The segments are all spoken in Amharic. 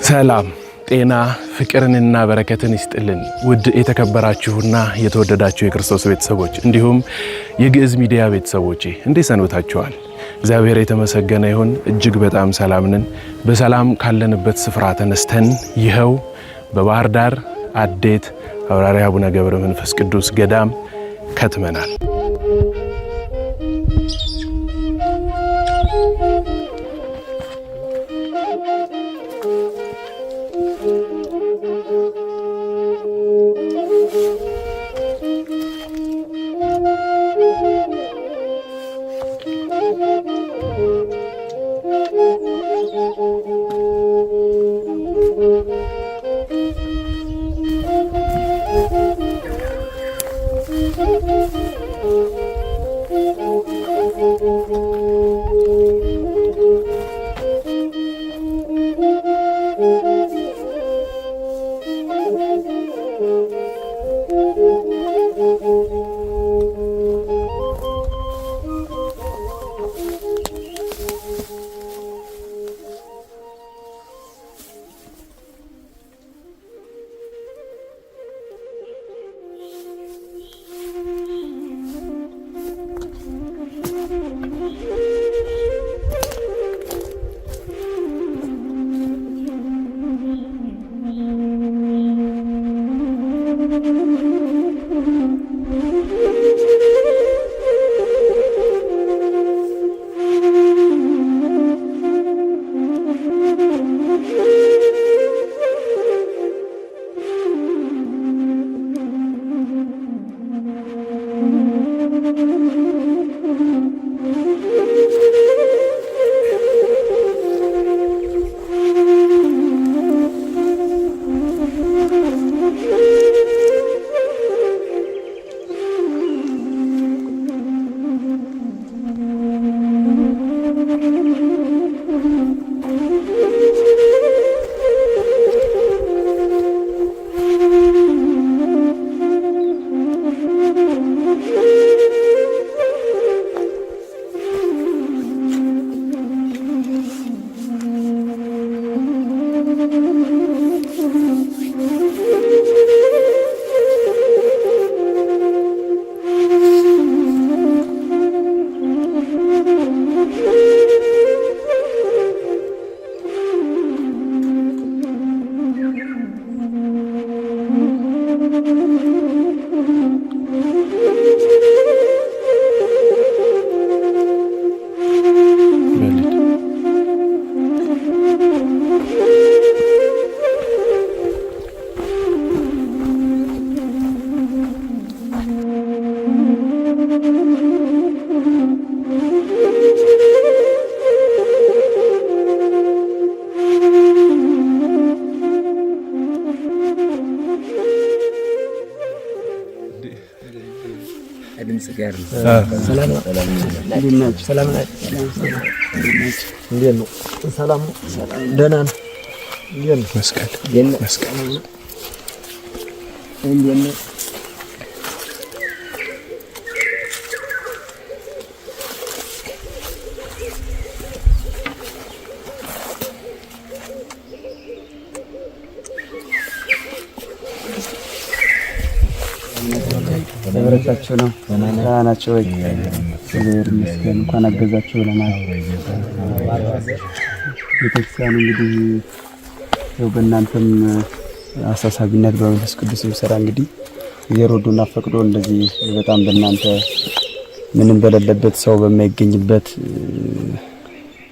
ሰላም ጤና ፍቅርንና በረከትን ይስጥልን ውድ የተከበራችሁና የተወደዳችሁ የክርስቶስ ቤተሰቦች እንዲሁም የግዕዝ ሚዲያ ቤተሰቦች እንዴት ሰንብታችኋል? እግዚአብሔር የተመሰገነ ይሁን። እጅግ በጣም ሰላም ነን። በሰላም ካለንበት ስፍራ ተነስተን ይኸው በባህር ዳር አዴት ሐዋርያ አቡነ ገብረ መንፈስ ቅዱስ ገዳም ከትመናል። ተበረታችሁ ነው ታናቸው ወይ እግዚአብሔር ይመስገን እንኳን አገዛችሁ ለማለት ቤተክርስቲያን እንግዲህ ያው በእናንተም አሳሳቢነት በመንፈስ ቅዱስ ይሰራ እንግዲህ የሮዶና ፈቅዶ እንደዚህ በጣም በእናንተ ምንም በሌለበት ሰው በማይገኝበት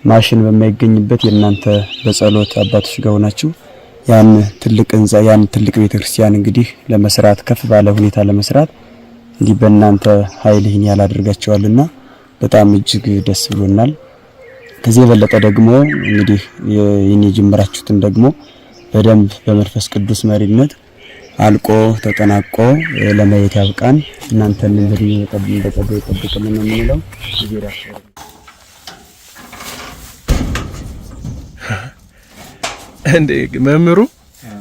ማሽን በማይገኝበት የእናንተ በጸሎት አባቶች ጋር ሆናችሁ ያን ትልቅ እንዛ ያን ትልቅ ቤተክርስቲያን እንግዲህ ለመስራት ከፍ ባለ ሁኔታ ለመስራት እንዲህ በእናንተ ኃይል ይህን ያላደርጋቸዋልና በጣም እጅግ ደስ ብሎናል። ከዚህ የበለጠ ደግሞ እንግዲህ ይህን የጀመራችሁትን ደግሞ በደንብ በመንፈስ ቅዱስ መሪነት አልቆ ተጠናቆ ለማየት ያብቃን። እናንተን እንግዲህ ይጠብቅልን ነው የምንለው። እንዴ መምሩ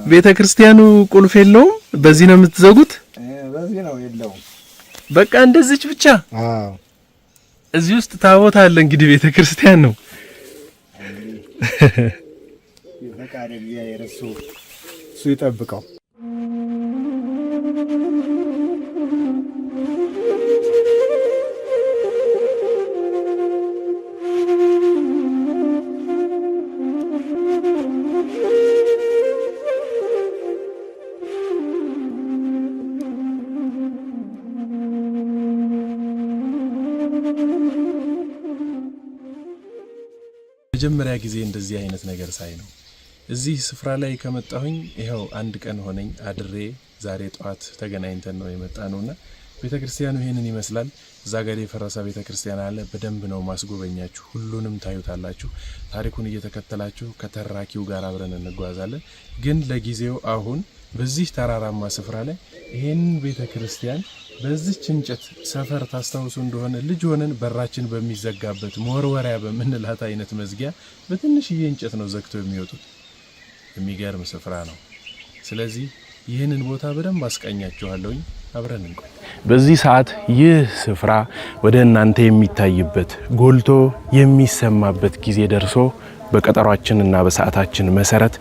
ቤተክርስቲያኑ ቁልፍ የለውም? በዚህ ነው የምትዘጉት? በዚህ ነው የለውም። በቃ እንደዚች ብቻ? አዎ። እዚህ ውስጥ ታቦት አለ እንግዲህ ቤተክርስቲያን ነው። ፈቃደ እግዚአብሔር እሱ ይጠብቀው። መጀመሪያ ጊዜ እንደዚህ አይነት ነገር ሳይ ነው እዚህ ስፍራ ላይ ከመጣሁኝ ይሄው አንድ ቀን ሆነኝ አድሬ ዛሬ ጧት ተገናኝተን ነው የመጣነውና ቤተክርስቲያኑ ይሄንን ይመስላል። እዛ ጋር የፈረሰ ቤተክርስቲያን አለ። በደንብ ነው ማስጎበኛችሁ፣ ሁሉንም ታዩታላችሁ። ታሪኩን እየተከተላችሁ ከተራኪው ጋር አብረን እንጓዛለን። ግን ለጊዜው አሁን በዚህ ተራራማ ስፍራ ላይ ይሄን ቤተክርስቲያን በዚህች እንጨት ሰፈር ታስታውሱ እንደሆነ ልጅ ሆነን በራችን በሚዘጋበት መወርወሪያ በመንላት አይነት መዝጊያ በትንሽዬ እንጨት ነው ዘግተው የሚወጡት። የሚገርም ስፍራ ነው። ስለዚህ ይህንን ቦታ በደንብ አስቃኛችኋለሁኝ። አብረን እንቆይ። በዚህ ሰዓት ይህ ስፍራ ወደ እናንተ የሚታይበት ጎልቶ የሚሰማበት ጊዜ ደርሶ በቀጠሯችንና በሰዓታችን መሰረት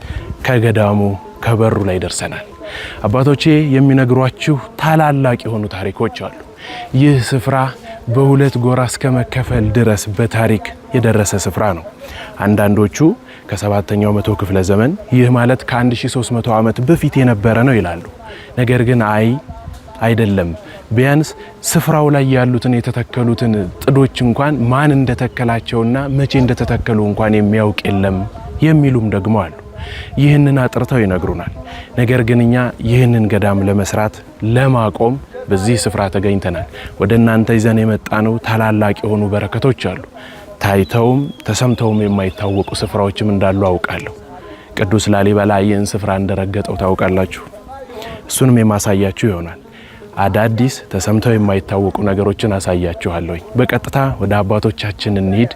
ከገዳሙ ከበሩ ላይ ደርሰናል። አባቶቼ የሚነግሯችሁ ታላላቅ የሆኑ ታሪኮች አሉ። ይህ ስፍራ በሁለት ጎራ እስከ መከፈል ድረስ በታሪክ የደረሰ ስፍራ ነው። አንዳንዶቹ ከ7ኛው መቶ ክፍለ ዘመን ይህ ማለት ከ1300 ዓመት በፊት የነበረ ነው ይላሉ። ነገር ግን አይደለም። ቢያንስ ስፍራው ላይ ያሉትን የተተከሉትን ጥዶች እንኳን ማን እንደተከላቸውና መቼ እንደተተከሉ እንኳን የሚያውቅ የለም የሚሉም ደግሞ አሉ። ይህንን አጥርተው ይነግሩናል። ነገር ግን እኛ ይህንን ገዳም ለመስራት ለማቆም በዚህ ስፍራ ተገኝተናል። ወደ እናንተ ይዘን የመጣነው ታላላቅ የሆኑ በረከቶች አሉ። ታይተውም ተሰምተውም የማይታወቁ ስፍራዎችም እንዳሉ አውቃለሁ። ቅዱስ ላሊበላ ይህን ስፍራ እንደረገጠው ታውቃላችሁ። እሱንም የማሳያችሁ ይሆናል። አዳዲስ ተሰምተው የማይታወቁ ነገሮችን አሳያችኋለሁኝ። በቀጥታ ወደ አባቶቻችን እንሂድ፣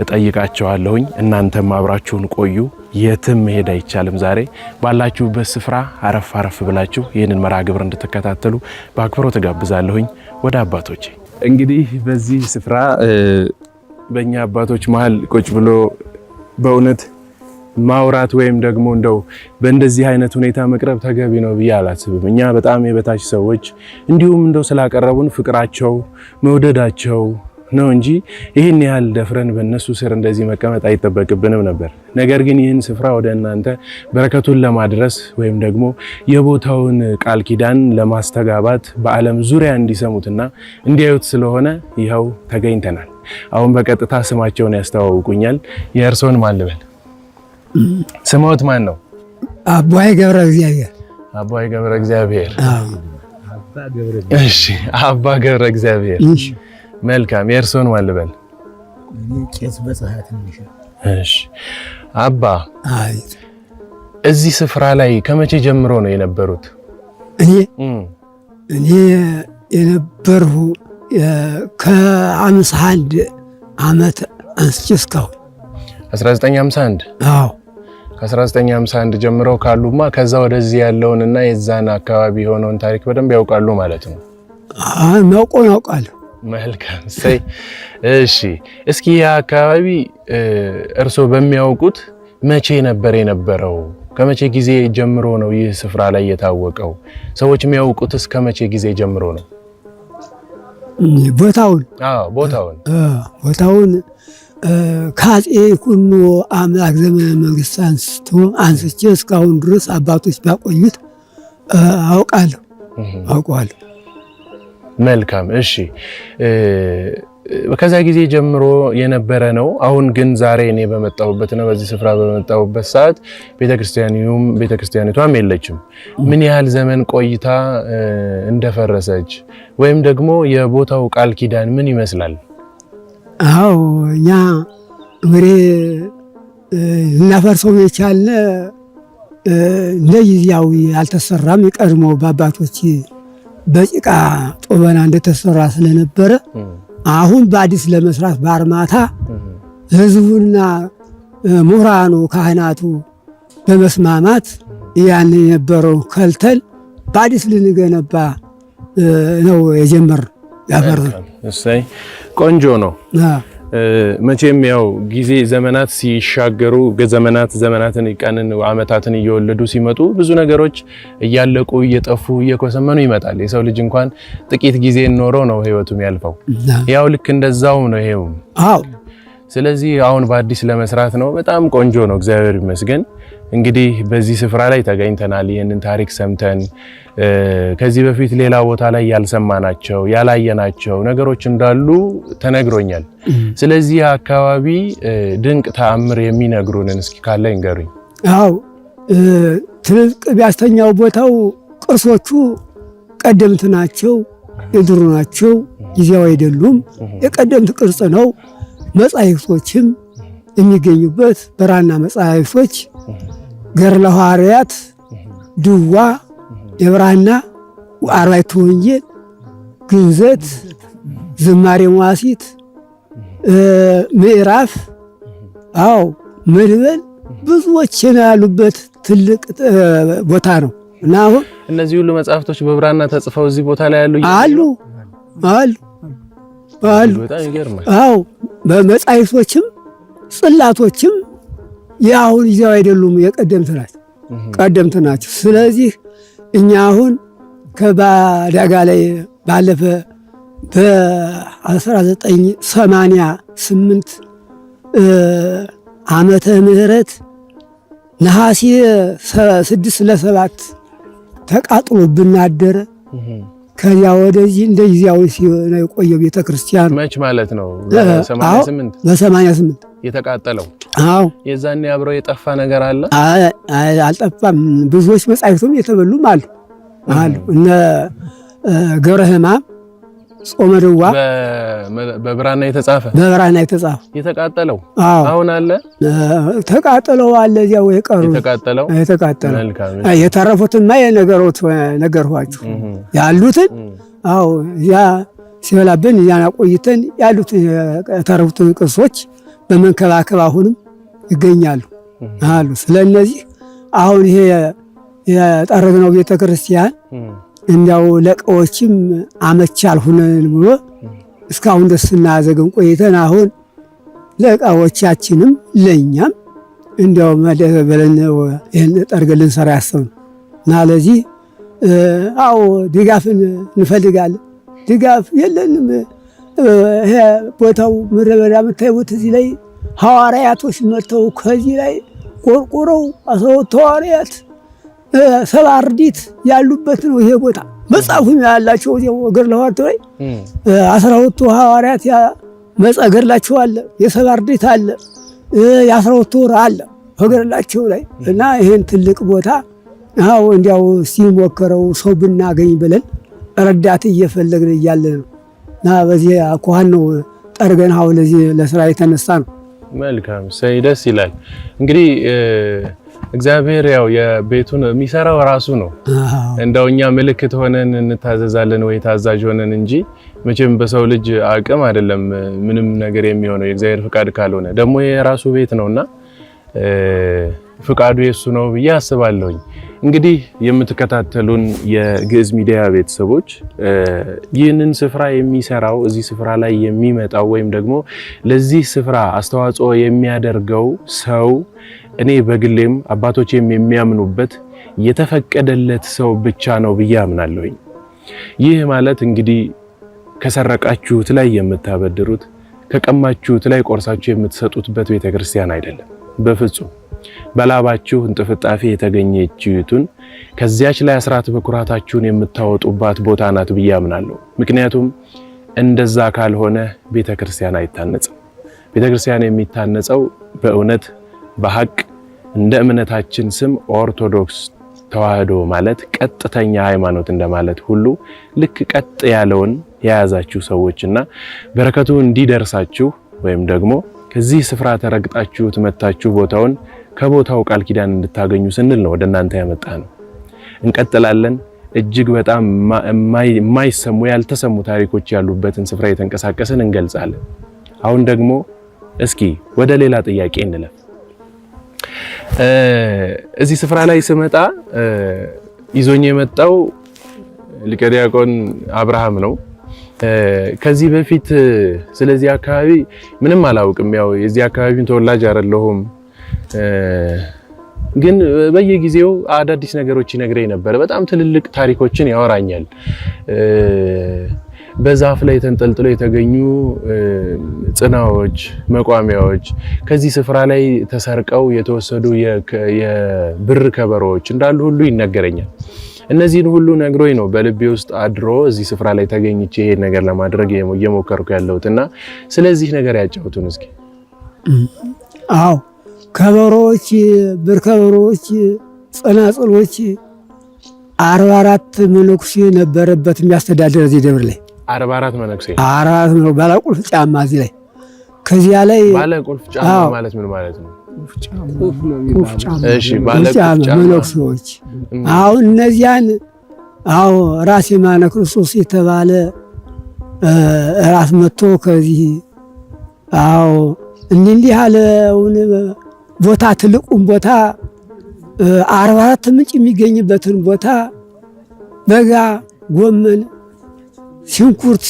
እጠይቃችኋለሁኝ። እናንተም አብራችሁን ቆዩ። የትም መሄድ አይቻልም። ዛሬ ባላችሁበት ስፍራ አረፍ ብላችሁ ይህንን መርሃ ግብር እንድትከታተሉ በአክብሮት ተጋብዛለሁኝ። ወደ አባቶቼ እንግዲህ በዚህ ስፍራ በእኛ አባቶች መሀል ቁጭ ብሎ በእውነት ማውራት ወይም ደግሞ እንደው በእንደዚህ አይነት ሁኔታ መቅረብ ተገቢ ነው ብዬ አላስብም። እኛ በጣም የበታች ሰዎች እንዲሁም እንደው ስላቀረቡን ፍቅራቸው መውደዳቸው ነው እንጂ ይህን ያህል ደፍረን በእነሱ ስር እንደዚህ መቀመጥ አይጠበቅብንም ነበር። ነገር ግን ይህን ስፍራ ወደ እናንተ በረከቱን ለማድረስ ወይም ደግሞ የቦታውን ቃል ኪዳን ለማስተጋባት በዓለም ዙሪያ እንዲሰሙትና እንዲያዩት ስለሆነ ይኸው ተገኝተናል። አሁን በቀጥታ ስማቸውን ያስተዋውቁኛል። የእርሶን ማን ልበል? ስሞት ማን ነው? አባይ ገብረ እግዚአብሔር። አባይ ገብረ እግዚአብሔር። እሺ፣ አባ ገብረ እግዚአብሔር። መልካም። የእርሶን ማን ልበል? ቄስ በፀሐት ነሽ። እሺ አባ፣ እዚህ ስፍራ ላይ ከመቼ ጀምሮ ነው የነበሩት? እኔ የነበርሁ ከ51 ዓመት አንስቼ እስካሁን 1951። አዎ ከ1951 ጀምሮ ካሉማ ከዛ ወደዚህ ያለውንና የዛን አካባቢ የሆነውን ታሪክ በደንብ ያውቃሉ ማለት ነው? ያውቃሉ። መልካም። እሺ እስኪ ያ አካባቢ እርሶ በሚያውቁት መቼ ነበር የነበረው? ከመቼ ጊዜ ጀምሮ ነው ይህ ስፍራ ላይ የታወቀው? ሰዎች የሚያውቁት እስከ መቼ ጊዜ ጀምሮ ነው? ቦታውን ከአፄ ይኩኖ አምላክ ዘመነ መንግስት አንስቼ እስካሁን ድረስ አባቶች ባቆዩት አውቀዋለሁ። መልካም። እሺ ከዛ ጊዜ ጀምሮ የነበረ ነው። አሁን ግን ዛሬ እኔ በመጣሁበት ነው በዚህ ስፍራ በመጣሁበት ሰዓት ቤተክርስቲያኒቷም የለችም። ምን ያህል ዘመን ቆይታ እንደፈረሰች ወይም ደግሞ የቦታው ቃል ኪዳን ምን ይመስላል? አዎ እኛ እንግዲህ ልናፈርሰው የቻለ ለጊዜያዊ አልተሰራም። የቀድሞ በአባቶች በጭቃ ጦበና እንደተሰራ ስለነበረ አሁን በአዲስ ለመስራት በአርማታ ህዝቡና ምሁራኑ ካህናቱ በመስማማት ያን የነበረው ከልተል በአዲስ ልንገነባ ነው የጀመርነው። ያፈረሰ እሰይ ቆንጆ ነው። መቼም ያው ጊዜ ዘመናት ሲሻገሩ ዘመናትን ቀንን አመታትን እየወለዱ ሲመጡ ብዙ ነገሮች እያለቁ እየጠፉ እየኮሰመኑ ይመጣል። የሰው ልጅ እንኳን ጥቂት ጊዜ ኖሮ ነው ህይወቱም ያልፈው። ያው ልክ እንደዛው ነው ይሄው። አዎ ስለዚህ አሁን በአዲስ ለመስራት ነው። በጣም ቆንጆ ነው፣ እግዚአብሔር ይመስገን። እንግዲህ በዚህ ስፍራ ላይ ተገኝተናል። ይህንን ታሪክ ሰምተን ከዚህ በፊት ሌላ ቦታ ላይ ያልሰማናቸው ያላየናቸው ነገሮች እንዳሉ ተነግሮኛል። ስለዚህ አካባቢ ድንቅ ተአምር የሚነግሩንን እስኪ ካለ ይንገሩኝ። አዎ ትልቅ ቢያስተኛው ቦታው ቅርሶቹ ቀደምት ናቸው፣ የድሮ ናቸው፣ ጊዜያዊ አይደሉም። የቀደምት ቅርጽ ነው። መጻሕፍቶችም የሚገኙበት ብራና መጻሕፍቶች ገድለ ሐዋርያት፣ ድዋ፣ የብራና አርባዕቱ ወንጌል፣ ግንዘት፣ ዝማሬ መዋሥዕት፣ ምዕራፍ፣ አዎ መድበል ብዙዎች ያሉበት ትልቅ ቦታ ነው እና አሁን እነዚህ ሁሉ መጻሕፍቶች በብራና ተጽፈው እዚህ ቦታ ላይ አሉ። በጣም ይገርማል። አዎ በመጻሕፍቶችም ጽላቶችም የአሁን ጊዜው አይደሉም፣ ቀደምት ናቸው። ስለዚህ እኛ አሁን ከባዳጋ ላይ ባለፈ በ1988 ዓመተ ምህረት ነሐሴ 6 ለ7 ተቃጥሎ ብናደረ ከዚያ ወደዚህ እንደ ጊዜያዊ ሲሆን የቆየው ቤተክርስቲያን መች ማለት ነው? በ88 የተቃጠለው። አዎ የዛኔ አብረው የጠፋ ነገር አለ? አልጠፋም። ብዙዎች መጻሕፍቱም የተበሉም አሉ። እነ ገብረ ሕማም ጾመ ድዋ በብራና የተጻፈ የተቃጠለው አሁን አለ። ተቃጠለው አለ እዚያው የቀሩ የተቃጠለው የተረፉትማ ነገርኋችሁ ያሉትን። አዎ ያ ሲበላብን ያን ቆይተን ያሉትን የተረፉትን ቅርሶች በመንከባከብ አሁንም ይገኛሉ አሉ። ስለነዚህ አሁን ይሄ የጠረግነው ቤተክርስቲያን እንዲያው ለቀዎችም አመች አልሆነን ብሎ እስካሁን ደስ እናዘግም ቆይተን አሁን ለቀዎቻችንም ለኛም እንዲያው መደበለን ይሄን ጠርገን ልንሰራ ያሰብነው እና ለዚህ አዎ ድጋፍን እንፈልጋለን። ድጋፍ የለንም። ይሄ ቦታው ምድረ በዳ የምታዩት እዚህ ላይ ሐዋርያቶች መጥተው ከዚህ ላይ ቆርቆረው 12 ሐዋርያት 7 አርድእት ያሉበት ነው ይሄ ቦታ። መጽሐፉም ያላቸው ገድለ ሐዋርያት ላይ 12 ሐዋርያት ገድላቸው አለ፣ የ7 አርድእት አለ፣ የ12 ወር አለ ገድላቸው ላይ እና ይሄን ትልቅ ቦታ አዎ እንዲያው ሲሞከረው ሰው ብናገኝ ብለን ረዳት እየፈለግን እያለ ነው እና በዚህ አኳኋን ነው ጠርገን አሁን ለዚህ ለስራ የተነሳ ነው። መልካም ደስ ይላል። እንግዲህ እግዚአብሔር ያው የቤቱን የሚሰራው ራሱ ነው። እንደው እኛ ምልክት ሆነን እንታዘዛለን ወይ ታዛዥ ሆነን እንጂ መቼም በሰው ልጅ አቅም አይደለም ምንም ነገር የሚሆነው የእግዚአብሔር ፍቃድ ካልሆነ። ደግሞ የራሱ ቤት ነውና ፍቃዱ የሱ ነው ብዬ አስባለሁኝ። እንግዲህ የምትከታተሉን የግዕዝ ሚዲያ ቤተሰቦች ይህንን ስፍራ የሚሰራው እዚህ ስፍራ ላይ የሚመጣው ወይም ደግሞ ለዚህ ስፍራ አስተዋጽኦ የሚያደርገው ሰው እኔ በግሌም አባቶቼም የሚያምኑበት የተፈቀደለት ሰው ብቻ ነው ብዬ አምናለሁኝ። ይህ ማለት እንግዲህ ከሰረቃችሁት ላይ የምታበድሩት ከቀማችሁት ላይ ቆርሳችሁ የምትሰጡትበት ቤተክርስቲያን አይደለም። በፍጹም በላባችሁ እንጥፍጣፊ የተገኘችቱን ከዚያች ላይ አስራት በኩራታችሁን የምታወጡባት ቦታ ናት ብዬ አምናለሁ። ምክንያቱም እንደዛ ካልሆነ ቤተክርስቲያን አይታነጽም። ቤተክርስቲያን የሚታነጸው በእውነት በሐቅ እንደ እምነታችን ስም ኦርቶዶክስ ተዋህዶ ማለት ቀጥተኛ ሃይማኖት እንደማለት ሁሉ ልክ ቀጥ ያለውን የያዛችሁ ሰዎችና በረከቱ እንዲደርሳችሁ ወይም ደግሞ ከዚህ ስፍራ ተረግጣችሁት መታችሁ ቦታውን ከቦታው ቃል ኪዳን እንድታገኙ ስንል ነው ወደ እናንተ ያመጣ ነው። እንቀጥላለን። እጅግ በጣም የማይሰሙ ያልተሰሙ ታሪኮች ያሉበትን ስፍራ የተንቀሳቀስን እንገልጻለን። አሁን ደግሞ እስኪ ወደ ሌላ ጥያቄ እንለፍ። እዚህ ስፍራ ላይ ስመጣ ይዞኝ የመጣው ሊቀ ዲያቆን አብርሃም ነው። ከዚህ በፊት ስለዚህ አካባቢ ምንም አላውቅም። ያው የዚህ አካባቢን ተወላጅ አይደለሁም፣ ግን በየጊዜው አዳዲስ ነገሮች ይነግረኝ ነበር። በጣም ትልልቅ ታሪኮችን ያወራኛል። በዛፍ ላይ ተንጠልጥለው የተገኙ ጽናዎች፣ መቋሚያዎች፣ ከዚህ ስፍራ ላይ ተሰርቀው የተወሰዱ የብር ከበሮዎች እንዳሉ ሁሉ ይነገረኛል። እነዚህን ሁሉ ነግሮኝ ነው በልቤ ውስጥ አድሮ እዚህ ስፍራ ላይ ተገኝቼ ይሄን ነገር ለማድረግ እየሞከርኩ ያለሁትና ስለዚህ ነገር ያጫውቱን እስኪ። አዎ ከበሮዎች፣ ብር ከበሮዎች፣ ጸናጽሎች 44 መነኩሴ ነበረበት የሚያስተዳድር እዚህ ደብር ላይ 44 መነኩሴ 44 ነው። ባለቁልፍ ጫማ እዚህ ላይ ከዚያ ላይ ባለቁልፍ ጫማ ማለት ምን ማለት ነው? እሺ ባለቁልፍ መነኩሴዎች አሁን እነዚያን ራስ የማነ ክርስቶስ የተባለ ራስ መጥቶ ከዚህ እንዲህ ያለውን ቦታ ትልቁን ቦታ 44 ምንጭ የሚገኝበትን ቦታ በጋ ጎመን፣ ሽንኩርት፣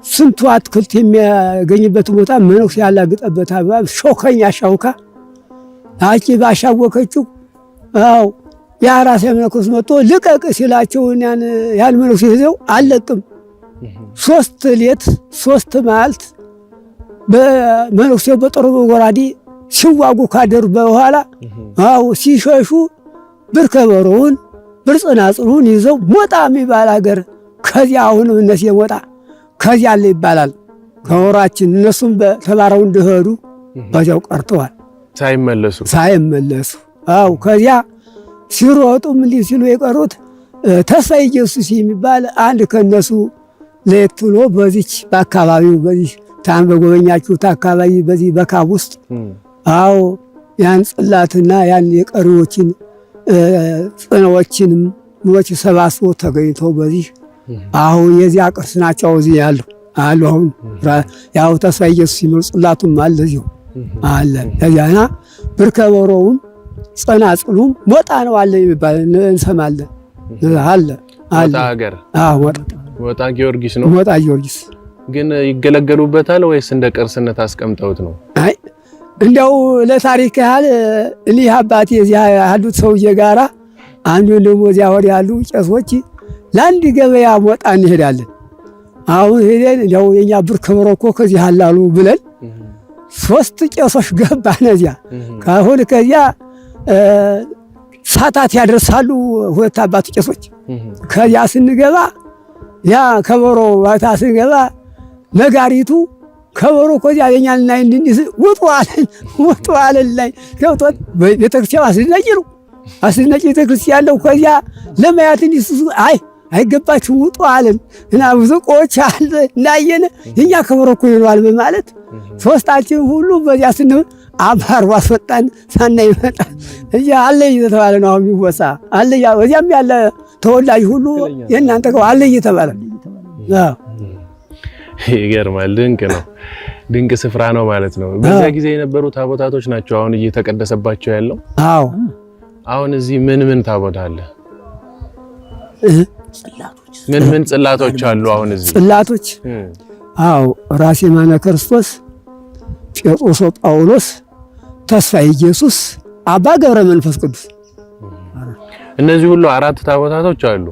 ስንቱ አትክልት የሚያገኝበትን ቦታ መነኩሴ ያላገጠበት አባብ ሾከኛ ሻውካ አቺ ባሻወከችው ያ ራስ መነኩስ መጥቶ ልቀቅ ሲላቸው ያን መነኩሴ ይዘው አለቅም 3 ሌት 3 መዓልት በመነኩሴው በጦር በጎራዴ ሲዋጉ ካደሩ በኋላ ሲሸሹ ብር ከበሮውን ብር ጸናጽሉን ይዘው ሞጣ የሚባል ሀገር ከዚያ አሁንም እነሱ ሞጣ ከዚያ አለ ይባላል ከወራችን እነሱም ተባረው እንደሄዱ በዚያው ቀርተዋል ሳይመለሱ ከዚያ ሲሮጡም እንዲህ ሲሉ የቀሩት ተስፋዬ ኢየሱስ የሚባል አንድ ከነሱ ለየት ብሎ በዚች በአካባቢው በዚህ ታን በጎበኛችሁት አካባቢ በዚህ በካብ ውስጥ ያን ጽላትና ያን የቀሪዎችን ጽናዎችንም ሞች ሰባስቦ ተገኝተው በዚህ የዚያ ቅርስ ናቸው። እዚህ ያሉ አሁን ተስፋዬ ኢየሱስ ሲኖር ጽላቱም አለ እዚሁ አለ። ለዚያና ብር ከበሮውም ጸናጽሉም ሞጣ ነው አለ የሚባል እንሰማለን። አለ ሀገር ሞጣ ጊዮርጊስ ነው። ሞጣ ጊዮርጊስ ግን ይገለገሉበታል ወይስ እንደ ቅርስነት አስቀምጠውት ነው? አይ እንደው ለታሪክ ያህል እሊህ አባቴ እዚያ ያሉት ሰውዬ ጋራ አንዱ ደግሞ እዚያ ወዲያ ያሉ ቄሶች ለአንድ ገበያ ሞጣ እንሄዳለን። አሁን ሄደን እንደው የኛ ብር ከበሮ እኮ ከዚህ አላሉ ብለን 3 ቄሶች ገባን እዚያ። ካሁን ከዚያ ሳታት ያደርሳሉ 2 አባት ቄሶች። ከዚያ ስንገባ ያ ከበሮ ዋታ ስንገባ ነጋሪቱ ከበሮ ከዚያ የኛልና እንዲህ ውጡ አለን ላይ ገብቶት ቤተክርስቲያን አስነጭ ቤተክርስቲያን ያለው ከዚያ ለማያት እንዲህ አይገባችሁ ውጡ አለን እና ብዙ ቆች አለ እናየነ የኛ ከበሮ እኮ ይሏል በማለት 3ታችን ሁሉ በዚያ ስንል አባር ዋስወጣን ሳናይ ይመጣ እዚያ አለ እየተባለ ነው የሚወሳ አለ ወዚያም ያለ ተወላጅ ሁሉ የእናንተ ጋር አለ እየተባለ ይገርማል። ድንቅ ነው። ድንቅ ስፍራ ነው ማለት ነው። በዛ ጊዜ የነበሩ ታቦታቶች ናቸው አሁን እየተቀደሰባቸው ያለው። አሁን እዚህ ምን ታቦት አለ? ምን ጽላቶች አሉ? አሁን እዚህ ጽላቶች ራስ የማነ ክርስቶስ፣ ጴጥሮስ ጳውሎስ፣ ተስፋዬ ኢየሱስ፣ አባ ገብረ መንፈስ ቅዱስ እነዚህ ሁሉ 4 ታቦታቶች አሉ።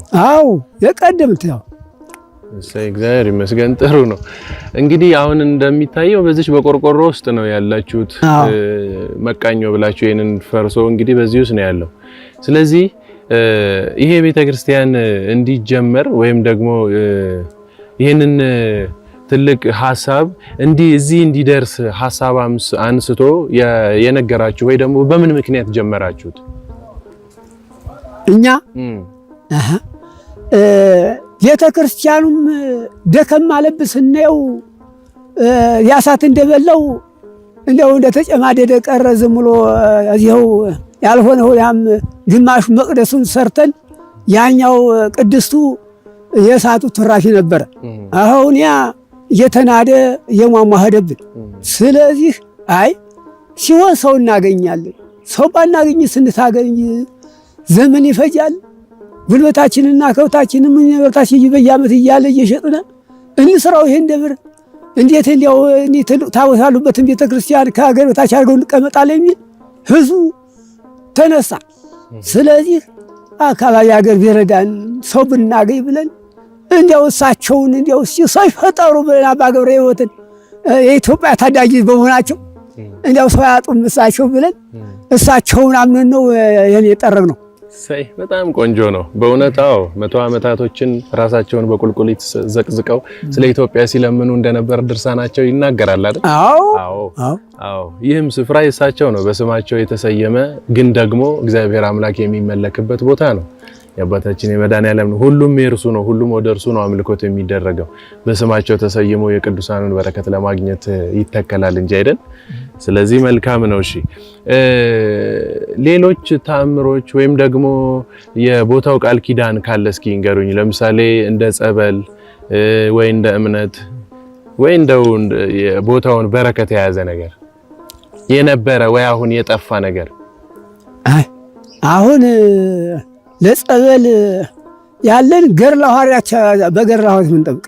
የቀደምት እግዚአብሔር ይመስገን። ጥሩ ነው። እንግዲህ አሁን እንደሚታየው በዚህ በቆርቆሮ ውስጥ ነው ያላችሁት። መቃኞ ብላችሁ ይሄንን ፈርሶ እንግዲህ በዚህ ውስጥ ነው ያለው። ስለዚህ ይሄ ቤተክርስቲያን እንዲጀመር ወይም ደግሞ ይሄንን ትልቅ ሐሳብ እዚህ እንዲደርስ ሐሳብ አንስቶ የነገራችሁ ወይ ደግሞ በምን ምክንያት ጀመራችሁት? እኛ ቤተክርስቲያኑም ደከም አለብስ ነው ያሳት እንደበለው እንደው እንደተጨማደደ ቀረ ዝም ብሎ እዚው ያልሆነው ያም ግማሹ መቅደሱን ሰርተን ያኛው ቅድስቱ የሳቱ ትራፊ ነበር። አሁን ያ እየተናደ የሟሟህደብን። ስለዚህ ሲሆን ሰው እናገኛለን። ሰው ባናገኝ ስንታገኝ ዘመን ይፈጃል። ጉልበታችንና ከብታችንን ንብረታችን በየዓመት እያለ እየሸጥነ እንስራው ይሄን ደብር እንዴት እንዲያው ታቦት ያሉበትን ቤተክርስቲያን ከሀገር በታች አድርገው እንቀመጣለን የሚል ህዝቡ ተነሳ። ስለዚህ አካባቢ ሀገር ቢረዳን ሰው ብናገኝ ብለን እንዲያው እሳቸውን እንዲያው ሰው ይፈጠሩ ብለን አባ ገብረ ሕይወትን የኢትዮጵያ ታዳጊ በመሆናቸው እንዲያው ሰው ያጡም እሳቸው ብለን እሳቸውን አምነን ነው ይሄን የጠረግነው። ሰይ በጣም ቆንጆ ነው በእውነት። አዎ 100 ዓመታቶችን ራሳቸውን በቁልቁሊት ዘቅዝቀው ስለ ኢትዮጵያ ሲለምኑ እንደነበር ድርሳናቸው ይናገራል አይደል? አዎ። ይህም ስፍራ የእሳቸው ነው፣ በስማቸው የተሰየመ ግን ደግሞ እግዚአብሔር አምላክ የሚመለክበት ቦታ ነው። የአባታችን የመድኃኔዓለም ነው። ሁሉም የእርሱ ነው። ሁሉም ወደ እርሱ ነው አምልኮት የሚደረገው። በስማቸው ተሰይሞ የቅዱሳኑን በረከት ለማግኘት ይተከላል እንጂ አይደል? ስለዚህ መልካም ነው። እሺ ሌሎች ተአምሮች ወይም ደግሞ የቦታው ቃል ኪዳን ካለ እስኪ ንገሩኝ። ለምሳሌ እንደ ጸበል ወይ እንደ እምነት ወይ እንደው የቦታውን በረከት የያዘ ነገር የነበረ ወይ አሁን የጠፋ ነገር? አሁን ለጸበል ያለን ገድለ ሐዋርያት በገድለ ሐዋርያት ምንጠብቅ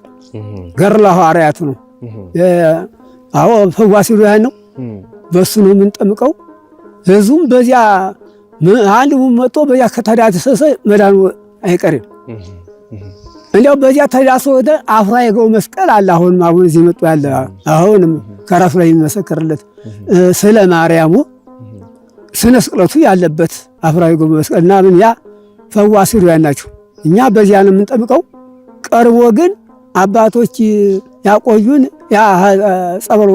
ገድለ ሐዋርያት ነው። አዎ ፈዋሲ ነው። በሱ ነው የምንጠምቀው። ህዝቡም በዚያ አንድ መጥቶ በዚያ ከተዳሰሰ መዳኑ አይቀርም። እንዲያው በዚያ ተዳሶ ወደ አፍራ የገው መስቀል አለ። አሁን አሁን እዚህ መጥቶ ያለ አሁንም ከራሱ ላይ የሚመሰክርለት ስለ ማርያሙ ስነ ስቅለቱ ያለበት አፍራ የገው መስቀልና ምን ያ ፈዋሲ ናቸው። እኛ በዚያ ነው የምንጠምቀው። ቀርቦ ግን አባቶች ያቆዩን ያ ጸበል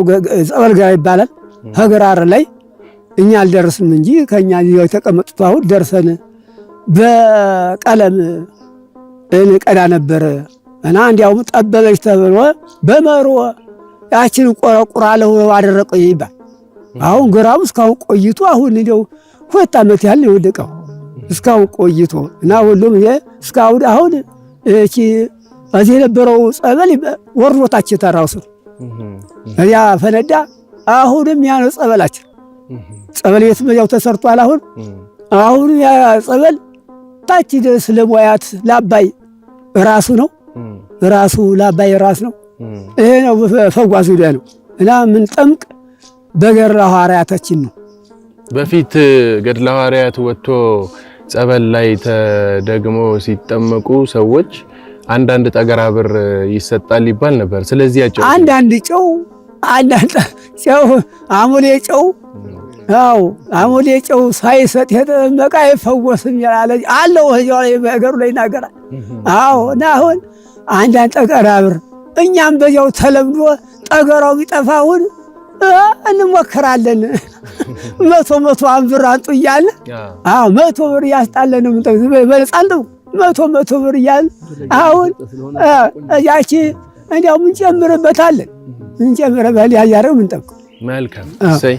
ጋር ይባላል ሀገራር ላይ እኛ አልደረስንም እንጂ ከኛ የተቀመጡት አሁን ደርሰን በቀለም እንቀዳ ነበር እና እንዲያውም ጠበበች ተብሎ በመሮ ያችን ቆረቁራለሁ አደረቀ ይባል። አሁን ግራው እስካሁን ቆይቶ አሁን እንደው 2 ዓመት ያህል የወደቀው እስካሁን ቆይቶ እና ሁሉም እስካሁን አሁን እቺ እዚህ የነበረው ጸበል ወርዶታች ተራውሱ ያ ፈነዳ። አሁንም ያ ነው ጸበላችን። ጸበል ቤት መያው ተሰርቷል። አሁን ያ ጸበል ታች ድረስ ለሞያት ለአባይ ራሱ ነው ራሱ ለአባይ ራስ ነው። ይሄ ነው ፈዋሱ ነው እና ምን ጠምቅ በገድለ ሐዋርያታችን ነው። በፊት ገድለ ሐዋርያት ወጥቶ ጸበል ላይ ተደግሞ ሲጠመቁ ሰዎች አንዳንድ ጠገራ ብር ይሰጣል ይባል ነበር። ስለዚህ ያጨው አንዳንድ ጨው አንዳንድ ጨው አሞሌ ጨው አው አሞሌ ጨው ሳይሰጥ የተጠመቀ አይፈወስም ያለ አለው እዚያው ላይ በእገሩ ላይ ይናገራል። አው እና አሁን አንዳንድ ጠገራ ብር እኛም በዚያው ተለምዶ ጠገራው ቢጠፋውን እንሞክራለን። 100 ብር አንጡ እያለ 100 ብር ያስጣለን ነው በለጻልው 100 ብር እያለ አሁን ያቺ እንዲያው ምን ጨምርበታለን ያያረው ምን ጠብቁ። መልካም እሰይ።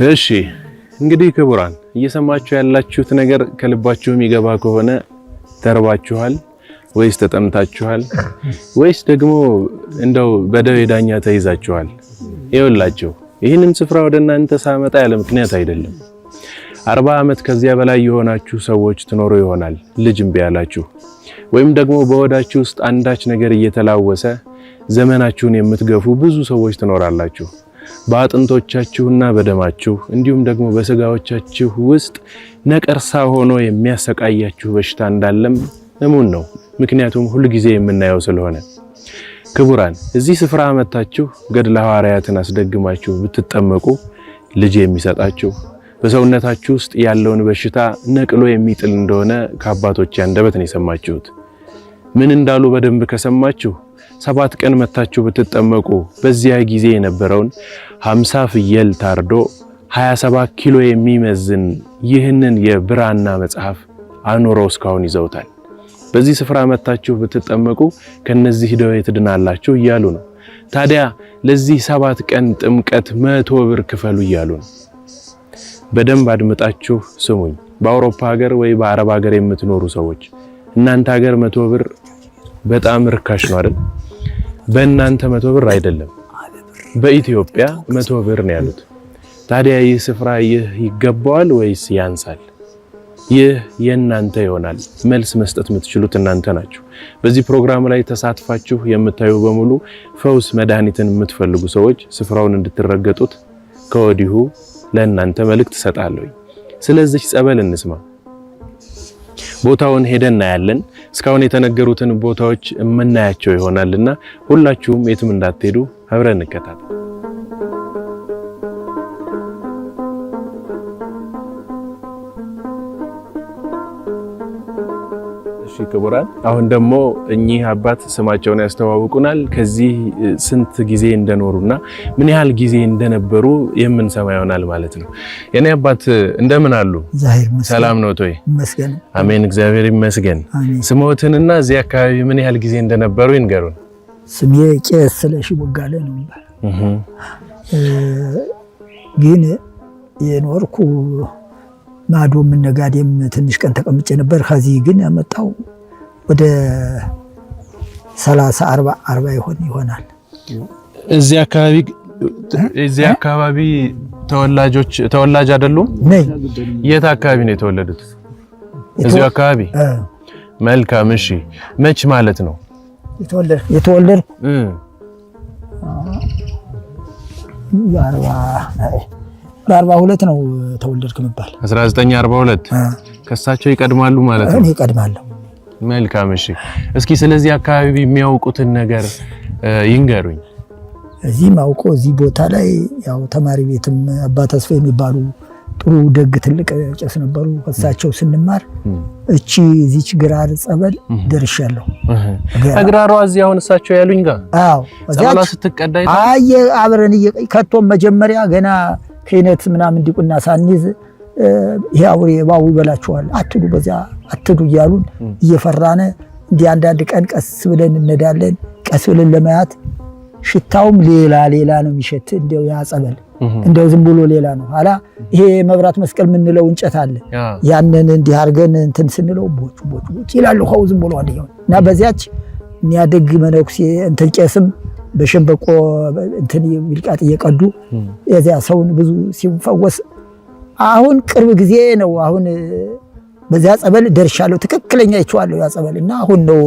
እሺ እንግዲህ ክቡራን እየሰማችሁ ያላችሁት ነገር ከልባችሁ የሚገባ ከሆነ ተርባችኋል ወይስ ተጠምታችኋል ወይስ ደግሞ እንደው በደዌ ዳኛ ተይዛችኋል? ይኸውላችሁ ይህንን ስፍራ ወደ እናንተ ሳመጣ ያለ ምክንያት አይደለም። 40 ዓመት ከዚያ በላይ የሆናችሁ ሰዎች ትኖሩ ይሆናል ልጅ እምቢ ያላችሁ፣ ወይም ደግሞ በወዳችሁ ውስጥ አንዳች ነገር እየተላወሰ ዘመናችሁን የምትገፉ ብዙ ሰዎች ትኖራላችሁ። በአጥንቶቻችሁና በደማችሁ እንዲሁም ደግሞ በስጋዎቻችሁ ውስጥ ነቀርሳ ሆኖ የሚያሰቃያችሁ በሽታ እንዳለም እሙን ነው። ምክንያቱም ሁሉ ጊዜ የምናየው ስለሆነ ክቡራን እዚህ ስፍራ መጣችሁ ገድለ ሐዋርያትን አስደግማችሁ ብትጠመቁ ልጅ የሚሰጣችሁ በሰውነታችሁ ውስጥ ያለውን በሽታ ነቅሎ የሚጥል እንደሆነ ከአባቶች አንደበት ነው የሰማችሁት። ምን እንዳሉ በደንብ ከሰማችሁ 7 ቀን መታችሁ ብትጠመቁ በዚያ ጊዜ የነበረውን 50 ፍየል ታርዶ 27 ኪሎ የሚመዝን ይህንን የብራና መጽሐፍ አኑረው እስካሁን ይዘውታል። በዚህ ስፍራ መታችሁ ብትጠመቁ ከነዚህ ደዌ ትድናላችሁ እያሉ ነው። ታዲያ ለዚህ 7 ቀን ጥምቀት 100 ብር ክፈሉ እያሉ ነው። በደንብ አድምጣችሁ ስሙኝ። በአውሮፓ ሀገር ወይ በአረብ ሀገር የምትኖሩ ሰዎች እናንተ ሀገር 100 ብር በጣም ርካሽ ነው አይደል? በእናንተ 100 ብር አይደለም፣ በኢትዮጵያ 100 ብር ነው ያሉት። ታዲያ ይህ ስፍራ ይገባዋል ወይስ ያንሳል? ይህ የእናንተ ይሆናል። መልስ መስጠት የምትችሉት እናንተ ናችሁ። በዚህ ፕሮግራም ላይ ተሳትፋችሁ የምታዩ በሙሉ ፈውስ መድኃኒትን የምትፈልጉ ሰዎች ስፍራውን እንድትረገጡት ከወዲሁ ለእናንተ መልእክት እሰጣለሁ። ስለዚህ ጸበል እንስማ። ቦታውን ሄደን እናያለን። እስካሁን የተነገሩትን ቦታዎች የምናያቸው ይሆናልና ሁላችሁም የትም እንዳትሄዱ አብረን እንከታተል። እሺ ክቡራን፣ አሁን ደግሞ እኚህ አባት ስማቸውን ያስተዋውቁናል። ከዚህ ስንት ጊዜ እንደኖሩና ምን ያህል ጊዜ እንደነበሩ የምንሰማ ይሆናል ማለት ነው። የኔ አባት እንደምን አሉ? ሰላም ነው ቶይ? ይመስገን። አሜን፣ እግዚአብሔር ይመስገን። ስሞትንና እዚህ አካባቢ ምን ያህል ጊዜ እንደነበሩ ይንገሩን። ስሜ ቄስ ስለሺ ቦጋለ ነው ማለት ግን የኖርኩ ማዶም ነጋዴም ትንሽ ቀን ተቀምጬ ነበር። ከዚህ ግን ያመጣው ወደ 30 40 ይሆናል። እዚህ አካባቢ ተወላጅ አይደሉም? ነኝ። የት አካባቢ ነው የተወለዱት? እዚህ አካባቢ። መልካም። እሺ መች ማለት ነው የተወለድኩ? በ42 ነው ተወለድክ መባል። 1942 ከሳቸው ይቀድማሉ ማለት ነው? እኔ ይቀድማለሁ። መልካም። እሺ እስኪ ስለዚህ አካባቢ የሚያውቁትን ነገር ይንገሩኝ። እዚህ ማውቆ እዚህ ቦታ ላይ ያው ተማሪ ቤትም አባ ተስፋ የሚባሉ ጥሩ ደግ ትልቅ ቄስ ነበሩ። ከሳቸው ስንማር እዚች ግራር ጸበል ደርሻለሁ። ግራሯ እዚህ አሁን እሳቸው ያሉኝ ጋር ጸበሏ ስትቀዳ አብረን ከቶም መጀመሪያ ገና ከይነት ምናምን እንዲቁና ሳንይዝ ይሄ አውሬ ባው ይበላችኋል አትዱ በዚያ አትዱ እያሉን እየፈራነ እንዲህ አንዳንድ ቀን ቀስ ብለን እንነዳለን። ቀስ ብለን ለማያት ሽታውም ሌላ ነው የሚሸት። እንደው ያ ጸበል እንደው ዝም ብሎ ሌላ ነው። ኋላ ይሄ መብራት መስቀል ምንለው እንጨት አለ። ያንን እንዲህ አርገን እንትን ስንለው ቦጭ ይላል ሆው ዝም ብሎ አደየው እና በዚያች የሚያደግ መነኩሴ እንትን ቄስም በሸንበቆ እንትን ይልቃጥ እየቀዱ የዚያ ሰውን ብዙ ሲፈወስ አሁን ቅርብ ጊዜ ነው። አሁን በዚያ ጸበል ደርሻለሁ። ትክክለኛ ይቻላል ያ ጸበል እና አሁን ነው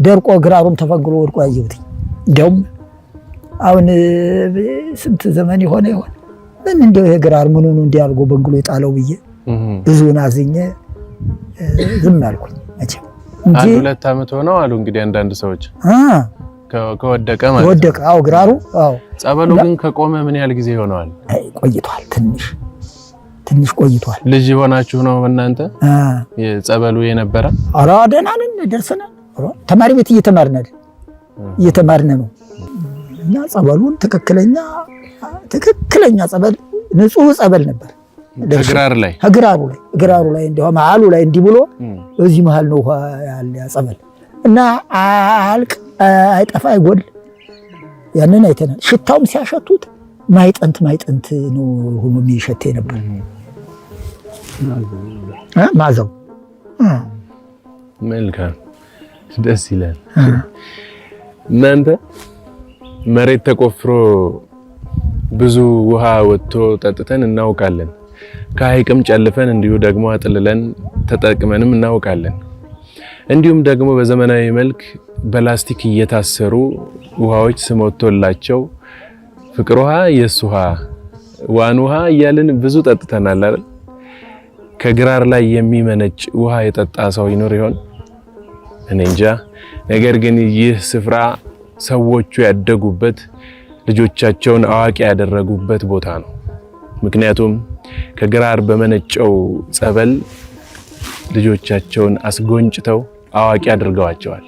ደርቆ ግራሩም ተፈንግሎ ወድቆ ያየሁት። እንደውም አሁን ስንት ዘመን ይሆን ምን እንደው ይሄ ግራር ምን ሆኖ እንዲያርጎ በንግሎ የጣለው ብዬ ብዙን አዝኜ ዝም አልኩኝ። መቼም እንጂ 2 ዓመት ሆነው አሉ እንግዲህ አንዳንድ ሰዎች ከወደቀ ማለት ነው። ወደቀ። አዎ ግራሩ። አዎ ጸበሉ ግን ከቆመ ምን ያህል ጊዜ ሆነዋል? ቆይቷል። ትንሽ ቆይቷል። ልጅ ሆናችሁ ነው እናንተ የጸበሉ የነበረ? አራ ደህና ነን፣ ደርሰናል። ተማሪ ቤት እየተማርን ነው እና ጸበሉን ትክክለኛ ጸበል ንጹህ ጸበል ነበር። ግራሩ ላይ እንደው መሃሉ ላይ እንዲህ ብሎ እዚህ መሃል ነው ያለ ጸበል እና አልቅ አይጠፋ አይጎል። ያንን አይተናል። ሽታውም ሲያሸቱት ማይጠንት ነው ሆኖ የሚሸት ነበር። ማዛው መልካም ደስ ይላል። እናንተ መሬት ተቆፍሮ ብዙ ውሃ ወጥቶ ጠጥተን እናውቃለን። ከሐይቅም ጨልፈን እንዲሁ ደግሞ አጥልለን ተጠቅመንም እናውቃለን። እንዲሁም ደግሞ በዘመናዊ መልክ በላስቲክ እየታሰሩ ውሃዎች ስም ወጥቶላቸው ፍቅር ውሃ፣ የስ ውሃ፣ ዋን ውሃ እያልን ብዙ ጠጥተናል አይደል? ከግራር ላይ የሚመነጭ ውሃ የጠጣ ሰው ይኖር ይሆን? እኔ እንጃ። ነገር ግን ይህ ስፍራ ሰዎቹ ያደጉበት ልጆቻቸውን አዋቂ ያደረጉበት ቦታ ነው። ምክንያቱም ከግራር በመነጨው ጸበል ልጆቻቸውን አስጎንጭተው አዋቂ አድርገዋቸዋል።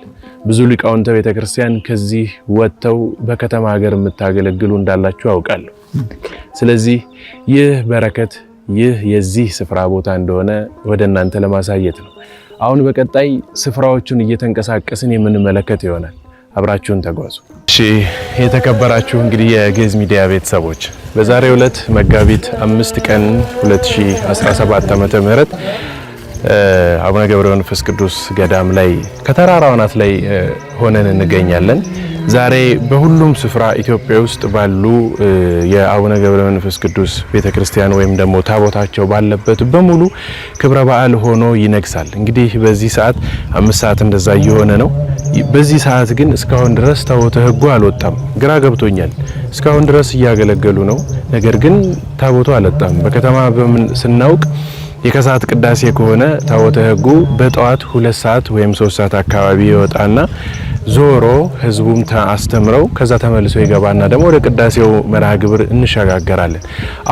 ብዙ ሊቃውንተ ቤተክርስቲያን ከዚህ ወጥተው በከተማ ሀገር የምታገለግሉ እንዳላችሁ አውቃለሁ። ስለዚህ ይህ በረከት ይህ የዚህ ስፍራ ቦታ እንደሆነ ወደ እናንተ ለማሳየት ነው። አሁን በቀጣይ ስፍራዎቹን እየተንቀሳቀስን የምንመለከት ይሆናል። አብራችሁን ተጓዙ። እሺ የተከበራችሁ እንግዲህ የግዕዝ ሚዲያ ቤተሰቦች በዛሬው ዕለት መጋቢት 5 ቀን 2017 ዓመተ ምህረት አቡነ ገብረ መንፈስ ቅዱስ ገዳም ላይ ከተራራው አናት ላይ ሆነን እንገኛለን። ዛሬ በሁሉም ስፍራ ኢትዮጵያ ውስጥ ባሉ የአቡነ ገብረ መንፈስ ቅዱስ ቤተክርስቲያን ወይም ደግሞ ታቦታቸው ባለበት በሙሉ ክብረ በዓል ሆኖ ይነግሳል። እንግዲህ በዚህ ሰዓት 5 ሰዓት እንደዛ እየሆነ ነው። በዚህ ሰዓት ግን እስካሁን ድረስ ታቦተ ሕጉ አልወጣም። ግራ ገብቶኛል። እስካሁን ድረስ እያገለገሉ ነው። ነገር ግን ታቦቱ አልወጣም። በከተማ ስናውቅ የከሰዓት ቅዳሴ ከሆነ ታቦተ ሕጉ በጠዋት 2 ሰዓት ወይም 3 ሰዓት አካባቢ ይወጣና ዞሮ ህዝቡም አስተምረው ከዛ ተመልሶ ይገባና ደግሞ ወደ ቅዳሴው መርሃ ግብር እንሸጋገራለን።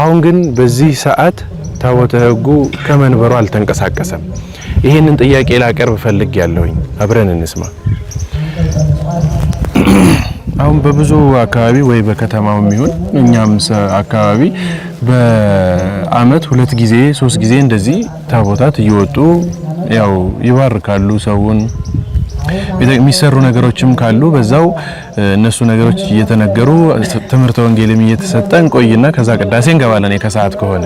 አሁን ግን በዚህ ሰዓት ታቦተ ሕጉ ከመንበሩ አልተንቀሳቀሰም። ይሄንን ጥያቄ ላቀርብ ፈልግ ያለውኝ አብረን እንስማ። አሁን በብዙ አካባቢ ወይ በከተማው ይሁን እኛም አካባቢ በአመት 2 ጊዜ 3 ጊዜ እንደዚህ ታቦታት እየወጡ ያው ይባርካሉ ሰውን። የሚሰሩ ነገሮችም ካሉ በዛው እነሱ ነገሮች እየተነገሩ ትምህርተ ወንጌልም እየተሰጠን ቆይና ከዛ ቅዳሴ እንገባለን የከሰዓት ከሆነ።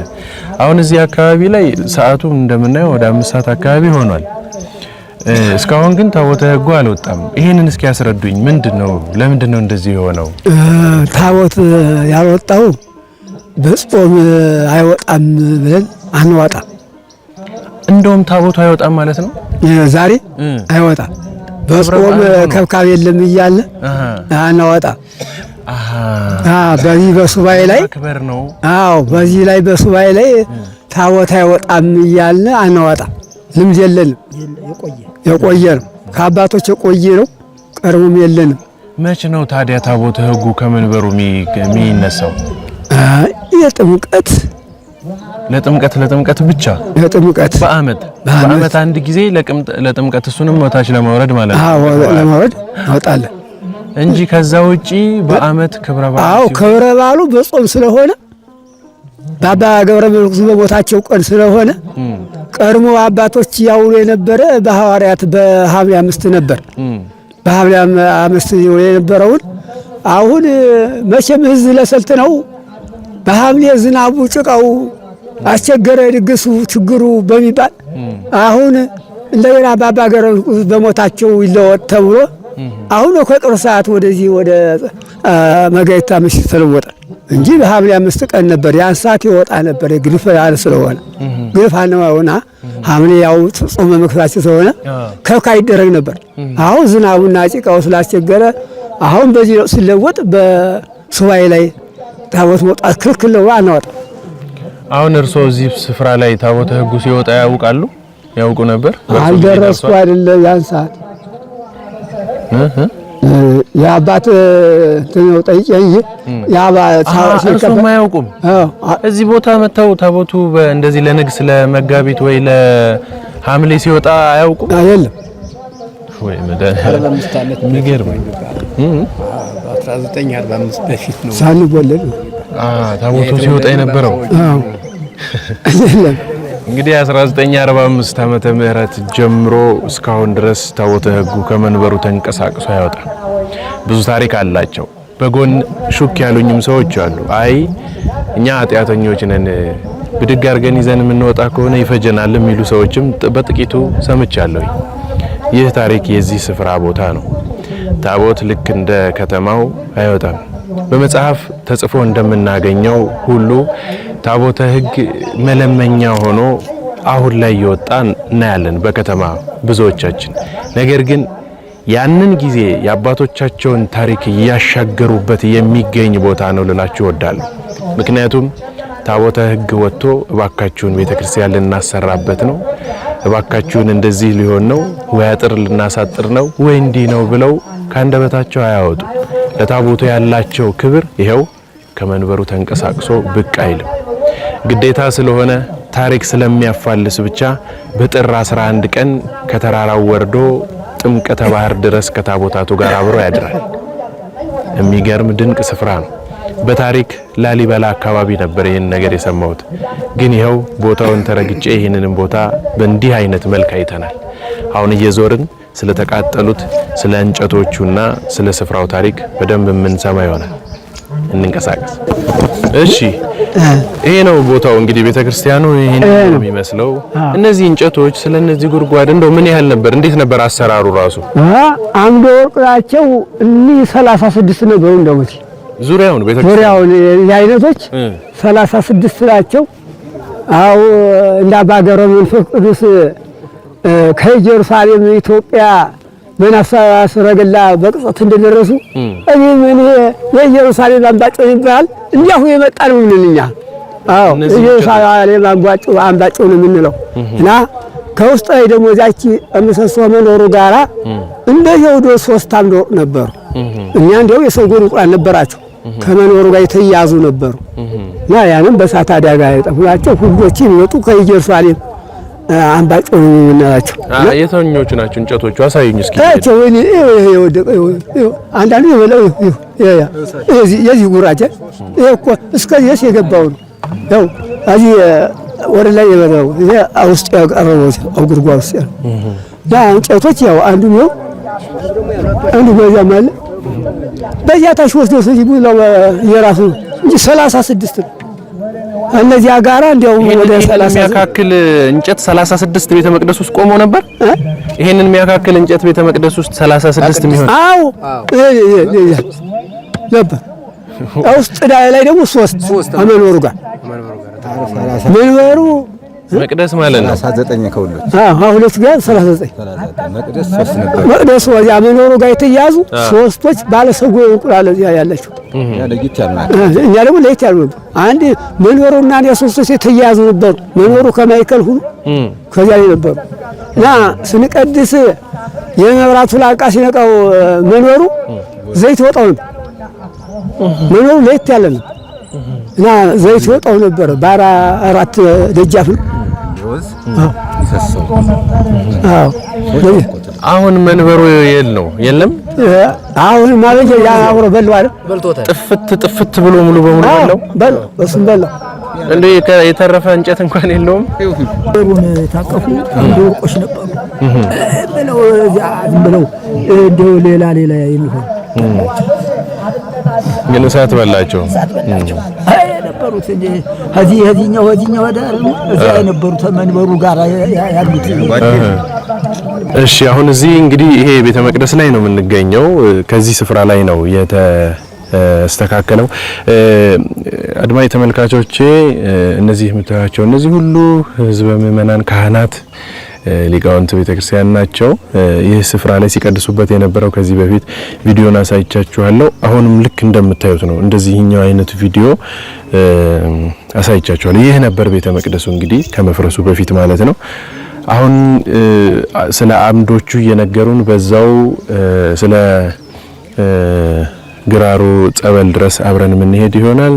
አሁን እዚህ አካባቢ ላይ ሰዓቱ እንደምናየው ወደ 5 ሰዓት አካባቢ ሆኗል። እስካሁን ግን ታቦተ ሕጉ አልወጣም። ይሄንን እስኪ ያስረዱኝ። ምንድነው? ለምንድነው እንደዚህ የሆነው? ታቦት ያልወጣው በጾም አይወጣም ብለን አንወጣም። እንደውም ታቦቱ አይወጣም ማለት ነው። ዛሬ አይወጣም። በጾም ከብካብ የለም እያለ አናወጣ። በዚህ በሱባኤ ላይ ክበር ነው። አዎ በዚህ ላይ በሱባኤ ላይ ታቦት አይወጣም እያለ አናወጣ። ልምድ የለንም። የቆየ ነው። ከአባቶች የቆየ ነው። ቀርሞም የለንም። መች ነው ታዲያ ታቦተ ሕጉ ከመንበሩ የሚነሳው? የጥምቀት ለጥምቀት ብቻ በአመት አንድ ጊዜ ለጥምቀት እሱንም ወታች ለማውረድ ማለት ነው። አዎ ለማውረድ አውጣለን እንጂ ከዛ ውጪ በአመት ክብረ በዓሉ አዎ ክብረ በዓሉ በጾም ስለሆነ በአባ ገብረ መንፈስ በቦታቸው ቀን ስለሆነ ቀድሞ አባቶች ያውሉ የነበረ በሐዋርያት በሐምሌ 5 ነበር። በሐምሌ 5 ያውሉ የነበረውን አሁን መቼም ህዝብ ለሰልት ነው። በሐምሌ ዝናቡ ጭቃው አስቸገረ ድግሱ ችግሩ በሚባል አሁን እንደገና በአባ ገብረ መንፈስ በሞታቸው ይለወጥ ተብሎ አሁን ከቅርብ ሰዓት ወደዚህ ወደ መጋቢት 5 ተለወጠ እንጂ በሐምሌ 5 ቀን ነበር። ያን ሰዓት ይወጣ ነበር። ግርፍ ያለ ስለሆነ ግርፍ አነዋውና ሐምሌ ያው ጾመ መክፈቻ ስለሆነ ከካ ይደረግ ነበር። አሁን ዝናቡና ጭቃው ስላስቸገረ አሁን በዚህ ሲለወጥ በሱባኤ ላይ ታቦት መውጣት ክልክል ነው። አናወጣ። አሁን እርሶ እዚህ ስፍራ ላይ ታቦተ ሕጉ ሲወጣ ያውቁ ነበር? አልደረስኩ አይደለም ያን ሰዓት የአባት ተነው ጠይቀኝ የአባት እርሱም አያውቁም። እዚህ ቦታ መተው ታቦቱ እንደዚህ ለንግስ ለመጋቢት ወይ ለሐምሌ ሲወጣ አያውቁም? አይደለም ወይ መድኃኒዓለም የሚገርም 1945 በፊት ነው ሳንወለድ ታቦቱ ሲወጣ የነበረው። አይደለም እንግዲህ 1945 ዓመተ ምህረት ጀምሮ እስካሁን ድረስ ታቦተ ሕጉ ከመንበሩ ተንቀሳቅሶ አይወጣም። ብዙ ታሪክ አላቸው። በጎን ሹክ ያሉኝም ሰዎች አሉ። አይ እኛ ኃጢአተኞች ነን ብድግ አድርገን ይዘን የምንወጣ ከሆነ ይፈጀናል የሚሉ ሰዎችም በጥቂቱ ሰምቻለሁ። ይህ ታሪክ የዚህ ስፍራ ቦታ ነው። ታቦት ልክ እንደ ከተማው አይወጣም። በመጽሐፍ ተጽፎ እንደምናገኘው ሁሉ ታቦተ ሕግ መለመኛ ሆኖ አሁን ላይ እየወጣ እናያለን በከተማ ብዙዎቻችን። ነገር ግን ያንን ጊዜ የአባቶቻቸውን ታሪክ እያሻገሩበት የሚገኝ ቦታ ነው ልላችሁ እወዳለሁ። ምክንያቱም ታቦተ ሕግ ወጥቶ እባካችሁን ቤተክርስቲያን ልናሰራበት ነው፣ እባካችሁን እንደዚህ ሊሆን ነው፣ ወይ አጥር ልናሳጥር ነው፣ ወይ እንዲህ ነው ብለው ካንደበታቸው አያወጡ። ለታቦቱ ያላቸው ክብር ይሄው ከመንበሩ ተንቀሳቅሶ ብቅ አይልም። ግዴታ ስለሆነ ታሪክ ስለሚያፋልስ ብቻ በጥር 11 ቀን ከተራራው ወርዶ ጥምቀተ ባህር ድረስ ከታቦታቱ ጋር አብሮ ያድራል። የሚገርም ድንቅ ስፍራ ነው። በታሪክ ላሊበላ አካባቢ ነበር ይህን ነገር የሰማሁት። ግን ይኸው ቦታውን ተረግጬ ይህንንም ቦታ በእንዲህ አይነት መልክ አይተናል። አሁን እየዞርን ስለተቃጠሉት ስለ እንጨቶቹና ስለ ስፍራው ታሪክ በደንብ የምንሰማ ይሆናል። እንንቀሳቀስ። እሺ ይሄ ነው ቦታው እንግዲህ ቤተክርስቲያኑ ይሄን ነው የሚመስለው። እነዚህ እንጨቶች ስለነዚህ ጉድጓድ እንደው ምን ያህል ነበር? እንዴት ነበር አሰራሩ ራሱ? አምደ ወርቃቸው እኒ 36 ነበሩ እንደውት ዙሪያውን ቤተክርስቲያኑ ዙሪያውን የአይነቶች 36 ናቸው። አው እንደ አባገረ መንፈስ ቅዱስ ከኢየሩሳሌም ኢትዮጵያ በነፍስ ረገላ በቅጽበት እንደደረሱ እኔ ምን የኢየሩሳሌም አምባጮ ይባል እንዲያው የመጣ ነው ምንኛ። አዎ ኢየሩሳሌም አምባጮ ነው የምንለው እና ከውስጥ ላይ ደግሞ ዛቺ ምሰሶ መኖሩ ጋራ እንደ ይሁዶ 3 አምዶ ነበሩ። እኛ እንደው የሰው ጎን እንቁላል ነበራቸው ከመኖሩ ጋር የተያዙ ነበሩ እና ያንን በሳት አደጋ የጠፉላቸው ሁሎች የሚወጡ ከኢየሩሳሌም አምባጮ ነው የምንላቸው። የትኞቹ ናቸው እንጨቶቹ? አሳዩኝ እስኪ። ታቸው እኔ አንዳንዱ የበለው የዚህ ጉራጀ እኮ እስከዚህ የገባው ነው ያው አዚ ወደ ላይ የበለው ይሄ ውስጥ ያቀረበው ጉድጓድ ውስጥ ዳ እንጨቶች ያው አንዱ ነው አንዱ በዚያ ማለት በዚያ ታች ወስዶ ስለዚህ ብለው የራሱ እንጂ 36 ነው። እነዚያ ጋራ እንደው ወደ 30 የሚያካክል እንጨት 36 ቤተ መቅደስ ውስጥ ቆሞ ነበር። ይሄንን የሚያካክል እንጨት ቤተ መቅደስ ውስጥ 36 የሚሆን አዎ ነበር። ውስጥ ላይ ደግሞ 3 አመኖሩ ጋር መንበሩ መቅደስ ማለት ነው 39 ከሁሎች ሁለት ጋር 39 መቅደስ 3 ነበር። መቅደሱ ወዲያ መኖሩ ጋር የተያዙ 3ቶች ባለ ሰጎ እንቁላል እዚያ ያላችሁ ለይት ያልናል። እኛ ደግሞ ለይት ያሉ አንድ መንበሩና የ3ቶች የተያዙ ነበሩ። መንበሩ ከማይከል ሁሉ ከዚያ ላይ ነበሩ እና ስንቀድስ የመብራቱ ላንቃ ሲነቃው መንበሩ ዘይት ወጣው ነበር። መንበሩ ለይት ያለ ነው እና ዘይት ወጣው ነበር። ባራ 4 ደጃፍ ነው። አሁን መንበሩ የለም። አሁን ማለት ያብሮ በለው አይደል? ጥፍት ብሎ ሙሉ በሙሉ በለው እሱም በለው እንዴ የተረፈ እንጨት እንኳን የለውም። መንበሩን ታቀፉ ወርቆች ነበሩ ብለው እንደው ሌላ የሚሆን ግን እሳት በላቸው ነበሩት እንዴ እዚህኛው ወደ እዚያ የነበሩት መንበሩ ጋር ያሉት። እሺ አሁን እዚህ እንግዲህ ይሄ ቤተ መቅደስ ላይ ነው የምንገኘው። ከዚህ ስፍራ ላይ ነው የተስተካከለው። አድማጭ ተመልካቾቼ እነዚህ የምታዩቸው እነዚህ ሁሉ ህዝበ ምእመናን ካህናት ሊቃውንት ቤተክርስቲያን ናቸው። ይህ ስፍራ ላይ ሲቀድሱበት የነበረው ከዚህ በፊት ቪዲዮን አሳይቻችኋለሁ። አሁንም ልክ እንደምታዩት ነው። እንደዚህኛው አይነት ቪዲዮ አሳይቻችኋለሁ። ይህ ነበር ቤተ መቅደሱ እንግዲህ ከመፍረሱ በፊት ማለት ነው። አሁን ስለ አምዶቹ እየነገሩን በዛው ስለ ግራሩ ጸበል ድረስ አብረን የምንሄድ ይሆናል።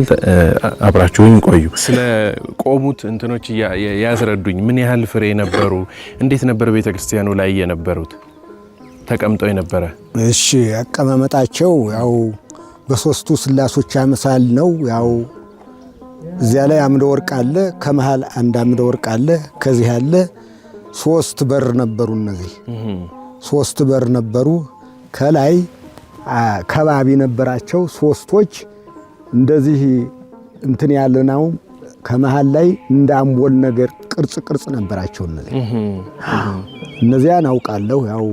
አብራችሁኝ ቆዩ። ስለ ቆሙት እንትኖች ያስረዱኝ። ምን ያህል ፍሬ ነበሩ? እንዴት ነበር ቤተክርስቲያኑ ላይ የነበሩት ተቀምጠው የነበረ? እሺ አቀማመጣቸው ያው በሶስቱ ስላሶች አምሳል ነው። ያው እዚያ ላይ አምደ ወርቅ አለ፣ ከመሃል አንድ አምደ ወርቅ አለ፣ ከዚህ ያለ 3 በር ነበሩ። እነዚህ 3 በር ነበሩ። ከላይ ከባቢ ነበራቸው 3ቶች እንደዚህ እንትን ያለ ነው። ከመሃል ላይ እንደ አምቦል ነገር ቅርጽ ነበራቸው። እነዚያን አውቃለሁ። ያው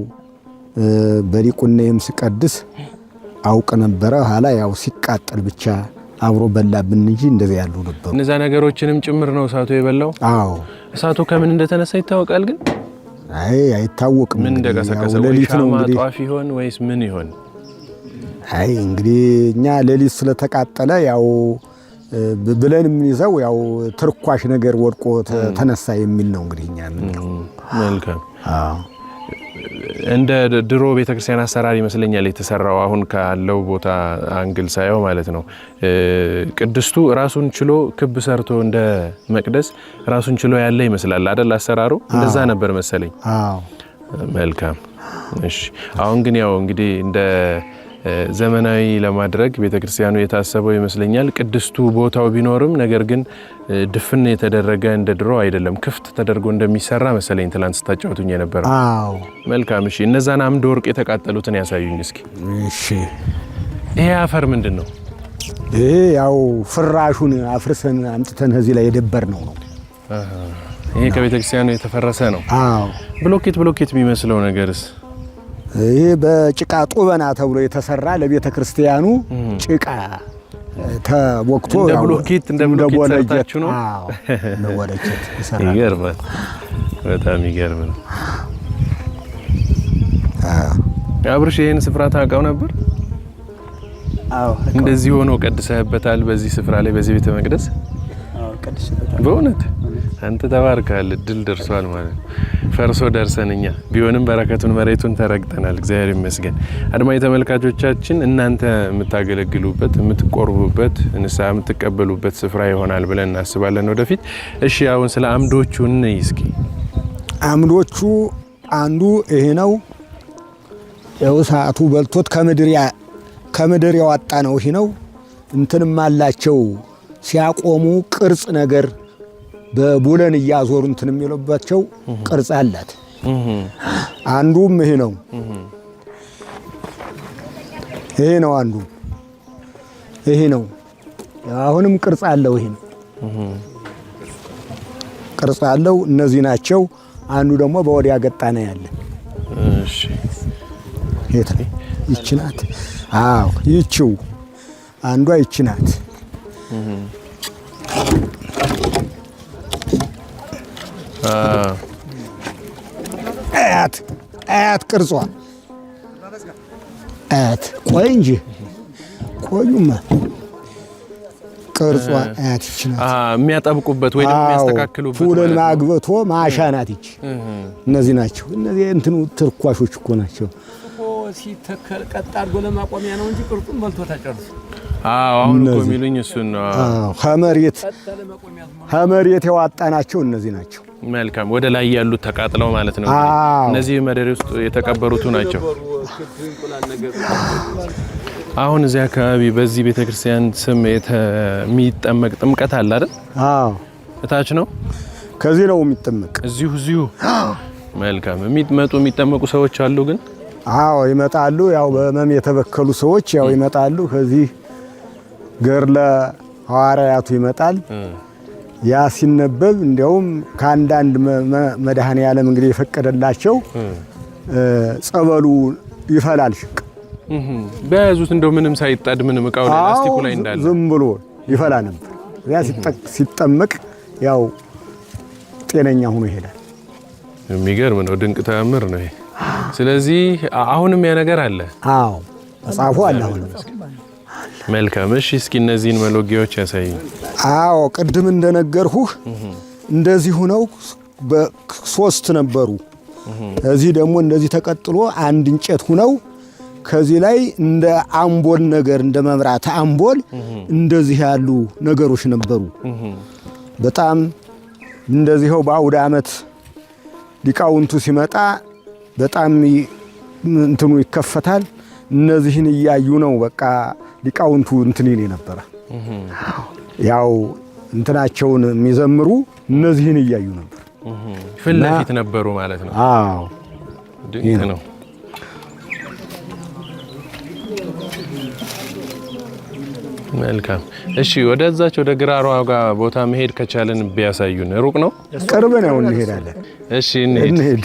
በሊቁኔም ሲቀድስ አውቅ ነበረ። ኋላ ያው ሲቃጠል ብቻ አብሮ በላብን እንጂ እንደዚህ ያሉ ነበሩ። እነዛ ነገሮችንም ጭምር ነው እሳቱ የበላው። አዎ እሳቱ ከምን እንደተነሳ ይታወቃል? ግን አይታወቅም። ምን እንደቀሰቀሰ ወይ ሻማ ጧፍ ይሆን ወይስ ምን ይሆን? እንግዲህ እኛ ሌሊት ስለተቃጠለ ያው ብለን የምንይዘው ያው ትርኳሽ ነገር ወድቆ ተነሳ የሚል ነው እንግዲህ እኛ የምንለው። መልካም። እንደ ድሮ ቤተክርስቲያን አሰራር ይመስለኛል የተሰራው። አሁን ካለው ቦታ አንግል ሳየው ማለት ነው። ቅድስቱ ራሱን ችሎ ክብ ሰርቶ እንደ መቅደስ ራሱን ችሎ ያለ ይመስላል አይደል? አሰራሩ እንደዛ ነበር መሰለኝ። መልካም። እሺ አሁን ግን ያው እንግዲህ እንደ ዘመናዊ ለማድረግ ቤተክርስቲያኑ የታሰበው ይመስለኛል። ቅድስቱ ቦታው ቢኖርም ነገር ግን ድፍን የተደረገ እንደ ድሮ አይደለም። ክፍት ተደርጎ እንደሚሰራ መሰለኝ ትላንት ስታጫውቱኝ የነበረው። አዎ መልካም። እሺ እነዛን አምደ ወርቅ የተቃጠሉትን ያሳዩኝ እስኪ። እሺ ይሄ አፈር ምንድን ነው? ይሄ ያው ፍራሹን አፍርሰን አምጥተን እዚህ ላይ የደበር ነው። ይሄ ከቤተክርስቲያኑ የተፈረሰ ነው። አዎ። ብሎኬት የሚመስለው ነገርስ? ይሄ በጭቃ ጡበና ተብሎ የተሰራ ለቤተክርስቲያኑ ጭቃ ተወቅቶ እንደ ብሎኬት ሰርታችሁ ነው? አዎ። ለወለጨት ይሰራል። ይገርማል። በጣም ይገርም ነው። አብርሽ ይሄን ስፍራ ታውቀው ነበር? አዎ። እንደዚህ ሆኖ ቀድሰህበታል በዚህ ስፍራ ላይ በዚህ ቤተ መቅደስ? አዎ፣ ቀድሰህበታል። በእውነት አንተ ተባርካል። ድል ደርሷል ማለት ፈርሶ ደርሰንኛ ቢሆንም በረከቱን መሬቱን ተረግጠናል። እግዚአብሔር ይመስገን። አድማጭ ተመልካቾቻችን እናንተ የምታገለግሉበት የምትቆርቡበት ንስሐ የምትቀበሉበት ስፍራ ይሆናል ብለን እናስባለን ወደፊት። እሺ አሁን ስለ አምዶቹ እንይ እስኪ። አምዶቹ አንዱ ይሄ ነው። ያው ሰዓቱ በልቶት ከምድር ያወጣ ነው። ይሄ ነው። እንትንም አላቸው ሲያቆሙ ቅርጽ ነገር በቡለን እያዞሩ እንትን የሚሉባቸው ቅርጽ አላት። አንዱም ይሄ ነው። ይሄ ነው አንዱ ይሄ ነው። አሁንም ቅርጽ አለው። ይሄ ቅርጽ አለው። እነዚህ ናቸው። አንዱ ደግሞ በወዲያ ገጣና ያለ። እሺ የት ነው? ይቺ ናት። አዎ ይቺው አንዷ ይቺ ናት። አያት ቅርጿ አያት። ቆይ እንጂ ቆዩማ ቅርጿ አያት ይቺ ናት። የሚያጠብቁበት ወይ ደግሞ የሚያስተካክሉበት ፉልን ማግበቶ ማሻ ናት ይቺ። እነዚህ ናቸው። እነዚህ እንትኑ ትርኳሾች እኮ ናቸው። ሲተከል ቀጥ አድርጎ ለማቆሚያ ነው እንጂ ቅርጹን መልቶ ተጨርሶ። አሁን እኮ የሚሉኝ እሱን ነው። ከመሬት ያወጣናቸው እነዚህ ናቸው። መልካም። ወደ ላይ ያሉት ተቃጥለው ማለት ነው። እነዚህ መሬት ውስጥ የተቀበሩት ናቸው። አሁን እዚህ አካባቢ በዚህ ቤተክርስቲያን ስም የሚጠመቅ ጥምቀት አለ አይደል? አዎ። እታች ነው። ከዚህ ነው የሚጠመቅ። እዚሁ። መልካም። የሚጠመቁ ሰዎች አሉ ግን? አዎ ይመጣሉ። ያው በመም የተበከሉ ሰዎች ያው ይመጣሉ። ከዚህ ገርለ ሐዋርያቱ ይመጣል። ያ ሲነበብ እንዲያውም ከአንዳንድ መድኃኔ ዓለም እንግዲህ የፈቀደላቸው ጸበሉ ይፈላል። ሽቅ በያዙት እንደው ምንም ሳይጣድ ምንም እቃው ላይ ላስቲኩ ላይ እንዳለ ዝም ብሎ ይፈላ ነበር። ያ ሲጠመቅ ያው ጤነኛ ሆኖ ይሄዳል። የሚገርም ነው። ድንቅ ተአምር ነው ይሄ። ስለዚህ አሁንም ያ ነገር አለ። አዎ መጽሐፉ አለ አሁንም። መልካም። እሺ እስኪ እነዚህን መሎጊያዎች ያሳዩኝ። አዎ ቅድም እንደነገርኩህ እንደዚህ ሆነው በሶስት ነበሩ። እዚህ ደግሞ እንደዚህ ተቀጥሎ አንድ እንጨት ሆነው ከዚህ ላይ እንደ አምቦል ነገር እንደ መብራት አምቦል እንደዚህ ያሉ ነገሮች ነበሩ። በጣም እንደዚህው በአውደ ዓመት ሊቃውንቱ ሲመጣ በጣም እንትኑ ይከፈታል። እነዚህን እያዩ ነው በቃ ሊቃውንቱ እንትን ይል ነበር። ያው እንትናቸውን የሚዘምሩ እነዚህን እያዩ ነበር። ፊት ለፊት ነበሩ ማለት ነው። አዎ ድንቅ ነው። መልካም። እሺ ወደዛች ወደ ግራሯ ጋር ቦታ መሄድ ከቻለን ቢያሳዩን። ሩቅ ነው? ቅርብ ነው። እንሄዳለን። እሺ እንሄድ።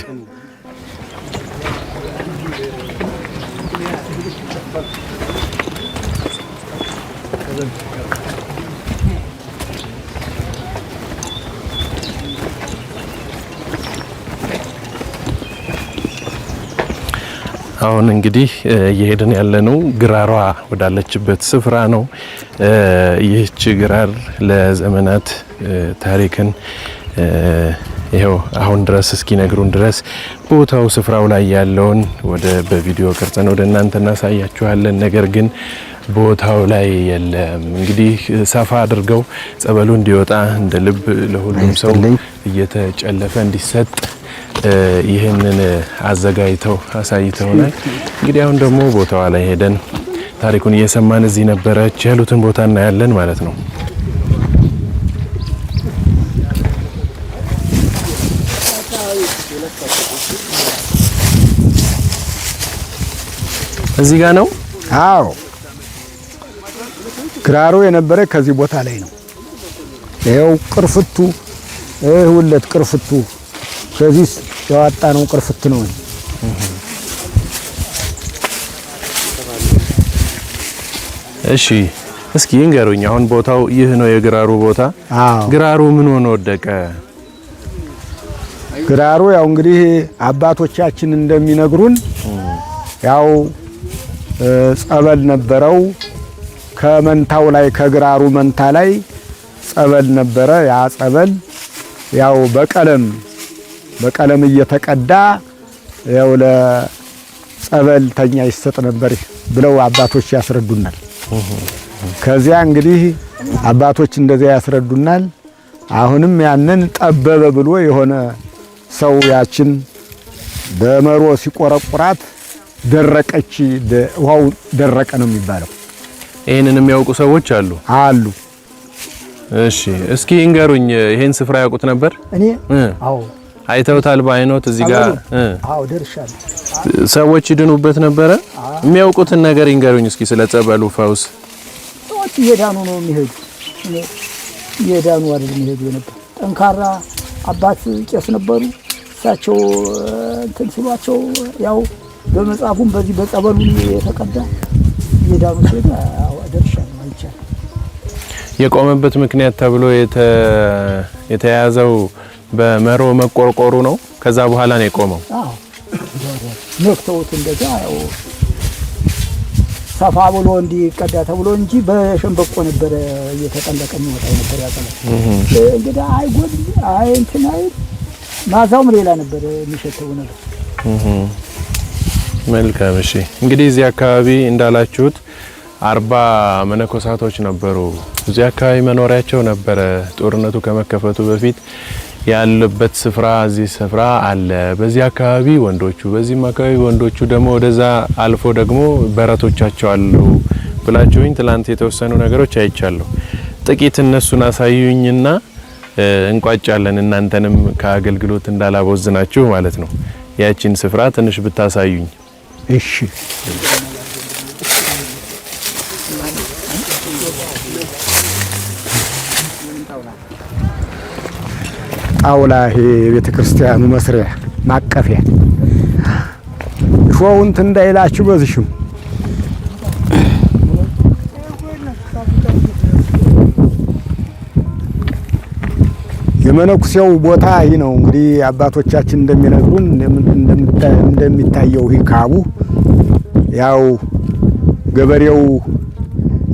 አሁን እንግዲህ እየሄድን ያለነው ግራሯ ወዳለችበት ስፍራ ነው። ይህች ግራር ለዘመናት ታሪክን ይሄው አሁን ድረስ እስኪነግሩን ድረስ ቦታው ስፍራው ላይ ያለውን በቪዲዮ ቀርጸን ወደ እናንተ እናሳያችኋለን። ነገር ግን ቦታው ላይ የለም። እንግዲህ ሰፋ አድርገው ጸበሉ እንዲወጣ እንደ ልብ ለሁሉም ሰው እየተጨለፈ እንዲሰጥ ይህንን አዘጋጅተው አሳይተውናል። እንግዲህ አሁን ደግሞ ቦታዋ ላይ ሄደን ታሪኩን እየሰማን እዚህ ነበረች ያሉትን ቦታ እናያለን ማለት ነው። እዚህ ጋር ነው። አዎ ግራሩ የነበረ ከዚህ ቦታ ላይ ነው። ይኸው ቅርፍቱ ሁለት ቅርፍቱ ከዚህ ያወጣ ነው ቅርፍት ነው። እሺ እስኪ እንገሩኝ። አሁን ቦታው ይህ ነው የግራሩ ቦታ። ግራሩ ምን ሆነ ወደቀ? ግራሩ ያው እንግዲህ አባቶቻችን እንደሚነግሩን ያው ጸበል ነበረው። ከመንታው ላይ ከግራሩ መንታ ላይ ጸበል ነበረ። ያ ጸበል ያው በቀለም እየተቀዳ ያው ለጸበልተኛ ይሰጥ ነበር ብለው አባቶች ያስረዱናል። ከዚያ እንግዲህ አባቶች እንደዚያ ያስረዱናል። አሁንም ያንን ጠበበ ብሎ የሆነ ሰው ያችን በመሮ ሲቆረቁራት ደረቀች፣ ውሃው ደረቀ ነው የሚባለው። ይሄንን የሚያውቁ ሰዎች አሉ። እሺ እስኪ እንገሩኝ፣ ይሄን ስፍራ ያውቁት ነበር? እኔ አዎ አይተውታል በአይኖት እዚህ ጋር? አዎ ደርሻለሁ። ሰዎች ይድኑበት ነበረ? የሚያውቁትን ነገር ይንገሩኝ እስኪ ስለ ጸበሉ ፈውስ። ሰዎች እየዳኑ ነው የሚሄዱ፣ እየዳኑ አይደል የሚሄዱ ነበር። ጠንካራ አባት ቄስ ነበሩ። እሳቸው እንትን ሲሏቸው ያው በመጽሐፉም በዚህ በጸበሉ የተቀዳ እየዳኑ ሲሄዱ ደርሻለሁ፣ አይቻልም። የቆመበት ምክንያት ተብሎ የተያዘው በመሮ መቆርቆሩ ነው። ከዛ በኋላ ነው የቆመው። አዎ ነክተውት እንደዛ ያው ሰፋ ብሎ እንዲቀዳ ተብሎ እንጂ በሸንበቆ ነበር እየተጠለቀ የሚወጣው ነበር ያቀለ። እንግዲህ አይጎድ አይ እንትን አይ ማዛውም ሌላ ነበር የሚሸተው ነበር። መልካም። እሺ እንግዲህ እዚህ አካባቢ እንዳላችሁት 40 መነኮሳቶች ነበሩ። እዚህ አካባቢ መኖሪያቸው ነበረ። ጦርነቱ ከመከፈቱ በፊት ያለበት ስፍራ እዚህ ስፍራ አለ። በዚህ አካባቢ ወንዶቹ፣ በዚህም አካባቢ ወንዶቹ ደግሞ ወደዛ አልፎ ደግሞ በረቶቻቸው አሉ ብላችሁኝ ትላንት የተወሰኑ ነገሮች አይቻለሁ። ጥቂት እነሱን አሳዩኝና እንቋጫለን። እናንተንም ከአገልግሎት እንዳላቦዝናችሁ ማለት ነው። ያቺን ስፍራ ትንሽ ብታሳዩኝ። እሺ ጣውላ ይሄ የቤተ ክርስቲያኑ መስሪያ ማቀፊያ ሾውን እንዳይላችሁ በዚህም የመነኩሴው ቦታ ይህ ነው። እንግዲህ አባቶቻችን እንደሚነግሩን እንደሚታየው ይህ ካቡ ያው ገበሬው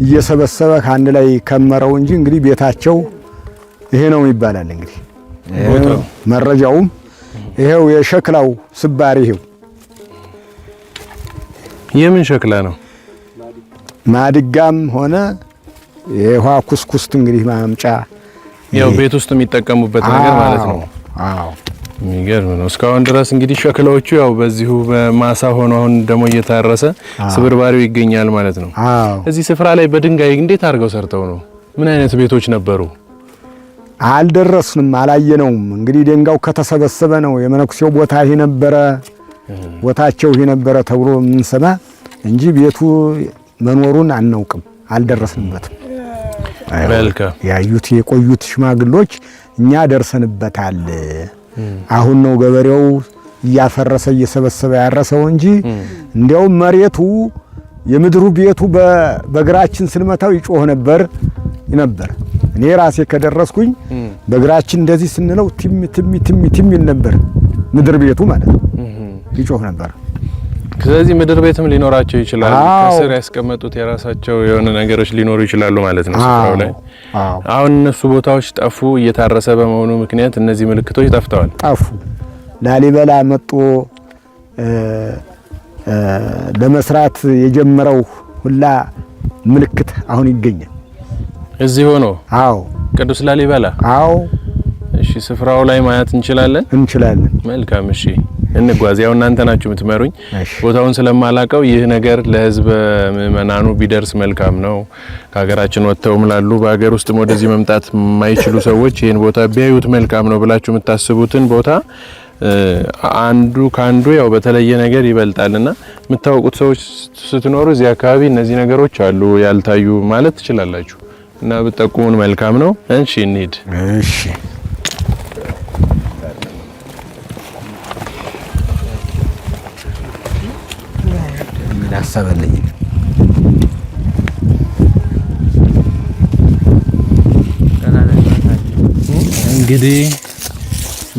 እየሰበሰበ ከአንድ ላይ ከመረው እንጂ እንግዲህ ቤታቸው ይሄ ነው ይባላል። እንግዲህ መረጃውም ይሄው የሸክላው ስባሪ ይሄው የምን ሸክላ ነው? ማድጋም ሆነ የውሃ ኩስኩስት እንግዲህ ማምጫ ያው ቤት ውስጥ የሚጠቀሙበት ነገር ማለት ነው። አዎ የሚገርም ነው። እስካሁን ድረስ እንግዲህ ሸክላዎቹ ያው በዚሁ በማሳ ሆኖ አሁን ደግሞ እየታረሰ ስብርባሪው ይገኛል ማለት ነው። አዎ እዚህ ስፍራ ላይ በድንጋይ እንዴት አድርገው ሰርተው ነው? ምን አይነት ቤቶች ነበሩ? አልደረስንም፣ አላየነውም። እንግዲህ ድንጋው ከተሰበሰበ ነው የመነኩሴው ቦታ ይሄ ነበረ፣ ቦታቸው ይሄ ነበረ ተብሎ የምንሰማ እንጂ ቤቱ መኖሩን አናውቅም፣ አልደረስንበትም። መልካም። ያዩት የቆዩት ሽማግሎች እኛ ደርሰንበታል። አሁን ነው ገበሬው እያፈረሰ እየሰበሰበ ያረሰው እንጂ እንዲያውም መሬቱ የምድሩ ቤቱ በእግራችን ስንመታው ይጮህ ነበር። እኔ ራሴ ከደረስኩኝ በእግራችን እንደዚህ ስንለው ቲም ቲም ቲም ቲም ይል ነበር ምድር ቤቱ ማለት ነው፣ ይጮህ ነበር። ስለዚህ ምድር ቤትም ሊኖራቸው ይችላል። ከስር ያስቀመጡት የራሳቸው የሆነ ነገሮች ሊኖሩ ይችላሉ ማለት ነው ስፍራው ላይ። አሁን እነሱ ቦታዎች ጠፉ፣ እየታረሰ በመሆኑ ምክንያት እነዚህ ምልክቶች ጠፍተዋል፣ ጠፉ። ላሊበላ መጥቶ ለመስራት የጀመረው ሁላ ምልክት አሁን ይገኛል እዚህ ሆኖ። አዎ ቅዱስ ላሊበላ። አዎ። እሺ ስፍራው ላይ ማየት እንችላለን? እንችላለን። መልካም። እሺ እንጓዝ። ያው እናንተ ናችሁ የምትመሩኝ። ቦታውን ስለማላቀው ይህ ነገር ለህዝብ ምእመናኑ ቢደርስ መልካም ነው። ከሀገራችን ወጥተውም ላሉ በሀገር ውስጥም ወደዚህ መምጣት የማይችሉ ሰዎች ይህን ቦታ ቢያዩት መልካም ነው ብላችሁ የምታስቡትን ቦታ አንዱ ካንዱ ያው በተለየ ነገር ይበልጣልና የምታውቁት ሰዎች ስትኖሩ እዚህ አካባቢ እነዚህ ነገሮች አሉ ያልታዩ ማለት ትችላላችሁ እና ብትጠቁሙን መልካም ነው። እሺ እንሂድ። እሺ ላሰበልኝ እንግዲህ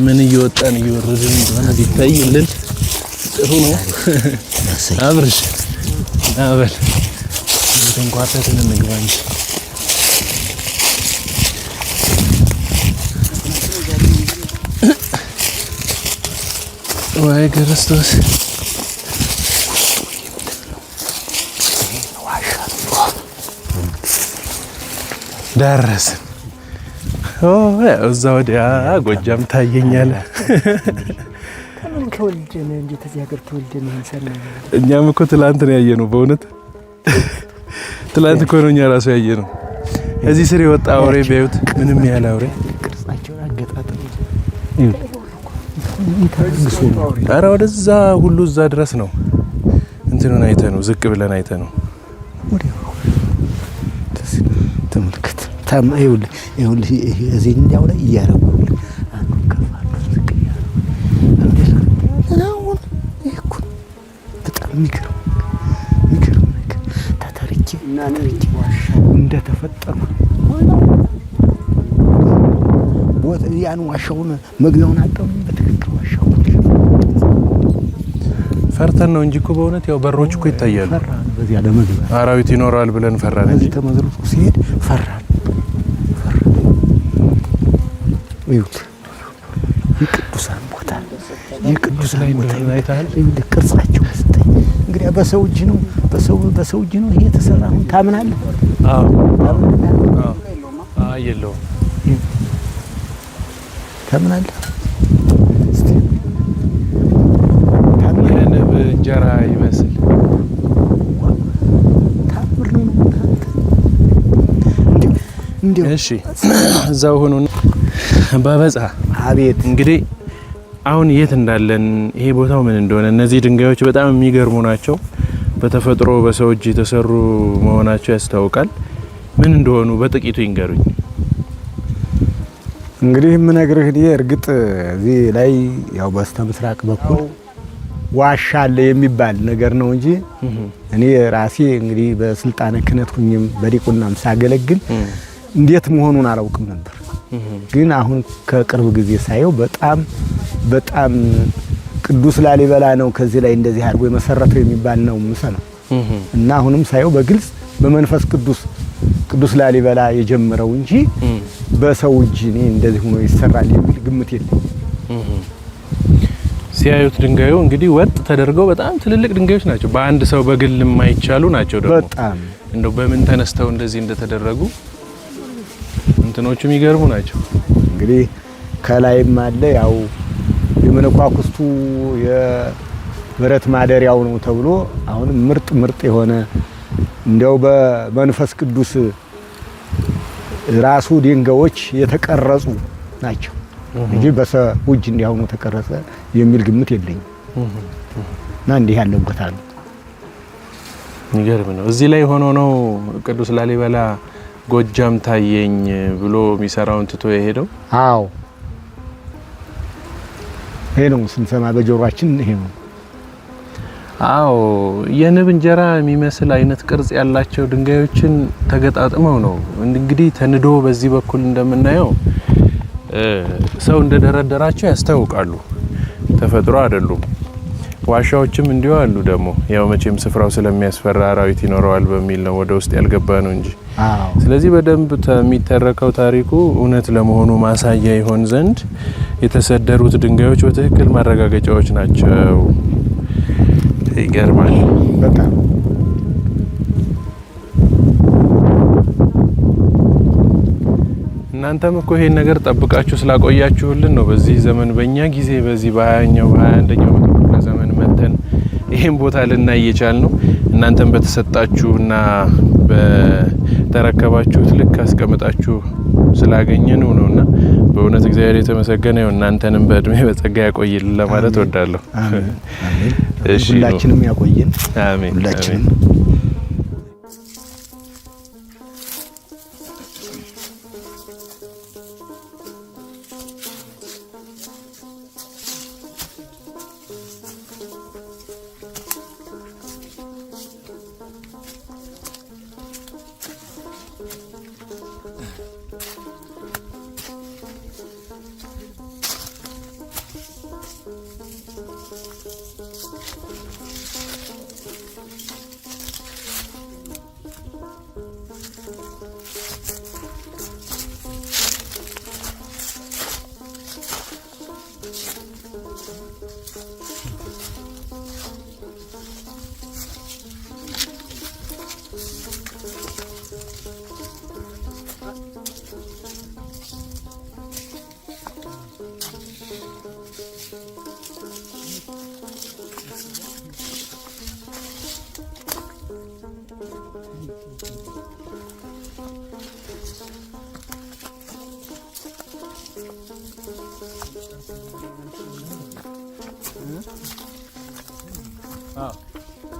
ምን እየወጣን እየወረድን እንደሆነ ቢታይልን ጥሩ ነው። አብርሽ አበል ተንኳተትን እንግባ እንጂ ወይ ክርስቶስ ደረስን። እዛ ወዲያ ጎጃም ታየኛለ። ተወልደን እንዴት እዚህ ሀገር ተወልደን እንሰራ። እኛም እኮ ትላንት ነው ያየነው። በእውነት ትላንት እኮ ነው እኛ ራሱ ያየነው። እዚህ ስር የወጣ አውሬ ቢያዩት ምንም ያህል አውሬ ቅርጻቸውን አገጣጥም ኧረ ወደዛ ሁሉ እዛ ድረስ ነው። እንትኑን አይተ ነው ዝቅ ብለን አይተ ነው። ተመልከት ይኸውልህ እዚህ እንዲያው ላይ እያረጉ አንዱ ከፋሉ ዝቅ አሁን እኮ በጣም የሚገርም ነገር ተተርቼ እንደተፈጠሩ ያን ዋሻውን መግቢያውን አጣው። በትክክል ዋሻው ፈርተን ነው እንጂ እኮ በእውነት ያው በሮች እኮ ይታያሉ። በዚያ ለመግቢያ አራዊት ይኖራል ብለን ፈራን እንጂ ተመዝሩት ሲሄድ ፈራን። ይሁት የቅዱሳን ቦታ የቅዱሳን ቦታ አይተሃል። ቅርጻቸው ስታይ እንግዲህ በሰው እጅ ነው በሰው እጅ ነው ይሄ የተሰራ። አሁን ታምናለህ? አዎ አዎ የለውም ታምናለህ? እስቲ የንብ እንጀራ ይመስል ታምር ነው። እሺ እዛው ሆኖ ባበጻ አቤት። እንግዲህ አሁን የት እንዳለን ይሄ ቦታው ምን እንደሆነ እነዚህ ድንጋዮች በጣም የሚገርሙ ናቸው። በተፈጥሮ በሰው እጅ የተሰሩ መሆናቸው ያስታውቃል። ምን እንደሆኑ በጥቂቱ ይንገሩኝ። እንግዲህ የምነግርህ እኔ እርግጥ እዚህ ላይ ያው በስተ ምስራቅ በኩል ዋሻ አለ የሚባል ነገር ነው እንጂ እኔ ራሴ እንግዲህ በስልጣነ ክህነት ሁኝም በዲቁናም ሳገለግል እንዴት መሆኑን አላውቅም ነበር። ግን አሁን ከቅርብ ጊዜ ሳየው በጣም ቅዱስ ላሊበላ ነው ከዚህ ላይ እንደዚህ አድርጎ የመሰረተው የሚባል ነው ምሰለው እና አሁንም ሳየው በግልጽ በመንፈስ ቅዱስ ላሊበላ የጀመረው እንጂ በሰው እጅ እኔ እንደዚህ ሆኖ ይሰራል የሚል ግምት የለም። ሲያዩት ድንጋዩ እንግዲህ ወጥ ተደርገው በጣም ትልልቅ ድንጋዮች ናቸው። በአንድ ሰው በግል የማይቻሉ ናቸው። ደግሞ በጣም እንደው በምን ተነስተው እንደዚህ እንደተደረጉ እንትኖቹ የሚገርሙ ናቸው። እንግዲህ ከላይም አለ ያው የመነኳኩስቱ የብረት ማደሪያው ነው ተብሎ አሁን ምርጥ የሆነ እንደው በመንፈስ ቅዱስ ራሱ ድንጋዮች የተቀረጹ ናቸው እንጂ በሰው እጅ እንዲያውኑ ተቀረጸ የሚል ግምት የለኝም። እና እንዲህ ያለው ቦታ ነው። የሚገርም ነው። እዚህ ላይ ሆኖ ነው ቅዱስ ላሊበላ ጎጃም ታየኝ ብሎ የሚሰራውን ትቶ የሄደው። አዎ ይሄ ነው ስንሰማ በጆሮአችን ይሄ ነው። አዎ የንብ እንጀራ የሚመስል አይነት ቅርጽ ያላቸው ድንጋዮችን ተገጣጥመው ነው እንግዲህ ተንዶ በዚህ በኩል እንደምናየው ሰው እንደደረደራቸው ያስታውቃሉ። ተፈጥሮ አይደሉም። ዋሻዎችም እንዲሁ አሉ። ደግሞ ያው መቼም ስፍራው ስለሚያስፈራ አራዊት ይኖረዋል በሚል ነው ወደ ውስጥ ያልገባ ነው እንጂ። ስለዚህ በደንብ የሚተረከው ታሪኩ እውነት ለመሆኑ ማሳያ ይሆን ዘንድ የተሰደሩት ድንጋዮች በትክክል ማረጋገጫዎች ናቸው። ይገርማል በጣም። እናንተም እኮ ይሄን ነገር ጠብቃችሁ ስላቆያችሁልን ነው በዚህ ዘመን በእኛ ጊዜ በዚህ በ20ኛው በ21ኛው ክፍለ ዘመን መተን ይሄን ቦታ ልናይ እየቻል ነው። እናንተም በተሰጣችሁና በተረከባችሁት ልክ አስቀምጣችሁ ስላገኘን ነውና በእውነት እግዚአብሔር የተመሰገነ ይሁን። እናንተንም በእድሜ በጸጋ ያቆይልን ለማለት ወዳለሁ። አሜን አሜን። ሁላችንም ያቆየን። አሜን ሁላችንም።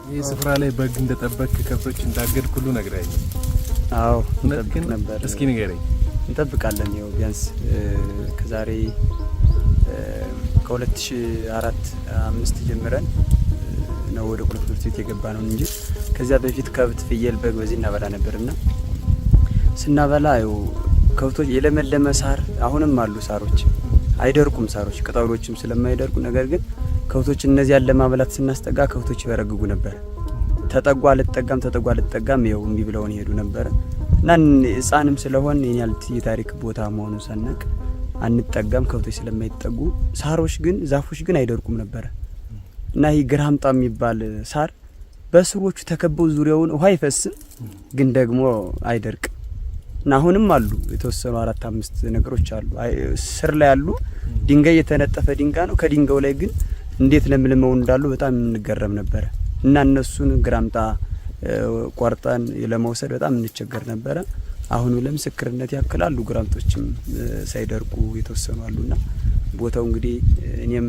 ይህ ስፍራ ላይ በግ እንደጠበቅ ከብቶች እንዳገድ ሁሉ ነግራኝ። አዎ እንጠብቅ ነበር። እስኪ ንገረኝ። እንጠብቃለን። ያው ቢያንስ ከዛሬ ከ2004-5 ጀምረን ነው ወደ ቁልፍ ትምህርት ቤት የገባ ነው እንጂ ከዚያ በፊት ከብት፣ ፍየል፣ በግ በዚህ እናበላ ነበርና ስናበላ ያው ከብቶች የለመለመ ሳር አሁንም አሉ። ሳሮች አይደርቁም፣ ሳሮች ቅጠሎችም ስለማይደርቁ ነገር ግን ከብቶች እነዚያን ለማበላት ስናስጠጋ ከብቶች ይበረግጉ ነበር። ተጠጓ አልጠጋም ይኸው እምቢ ብለውን ይሄዱ ነበር እና ሕፃንም ስለሆን የኛል የታሪክ ቦታ መሆኑን ሰነቅ አንጠጋም ከብቶች ስለማይጠጉ። ሳሮች ግን ዛፎች ግን አይደርቁም ነበር እና ይህ ግራምጣ የሚባል ሳር በስሮቹ ተከበው ዙሪያውን ውሃ አይፈስም፣ ግን ደግሞ አይደርቅም እና አሁንም አሉ የተወሰኑ 4-5 ነገሮች አሉ ስር ላይ አሉ። ድንጋይ የተነጠፈ ድንጋይ ነው። ከድንጋዩ ላይ ግን እንዴት ለምልመው እንዳሉ በጣም እንገረም ነበር እና እነሱን ግራምጣ ቆርጠን ለመውሰድ በጣም እንቸገር ነበር። አሁን ለምስክርነት ያክላሉ ግራምጦችም ሳይደርቁ የተወሰኑ አሉና ቦታው እንግዲህ እኔም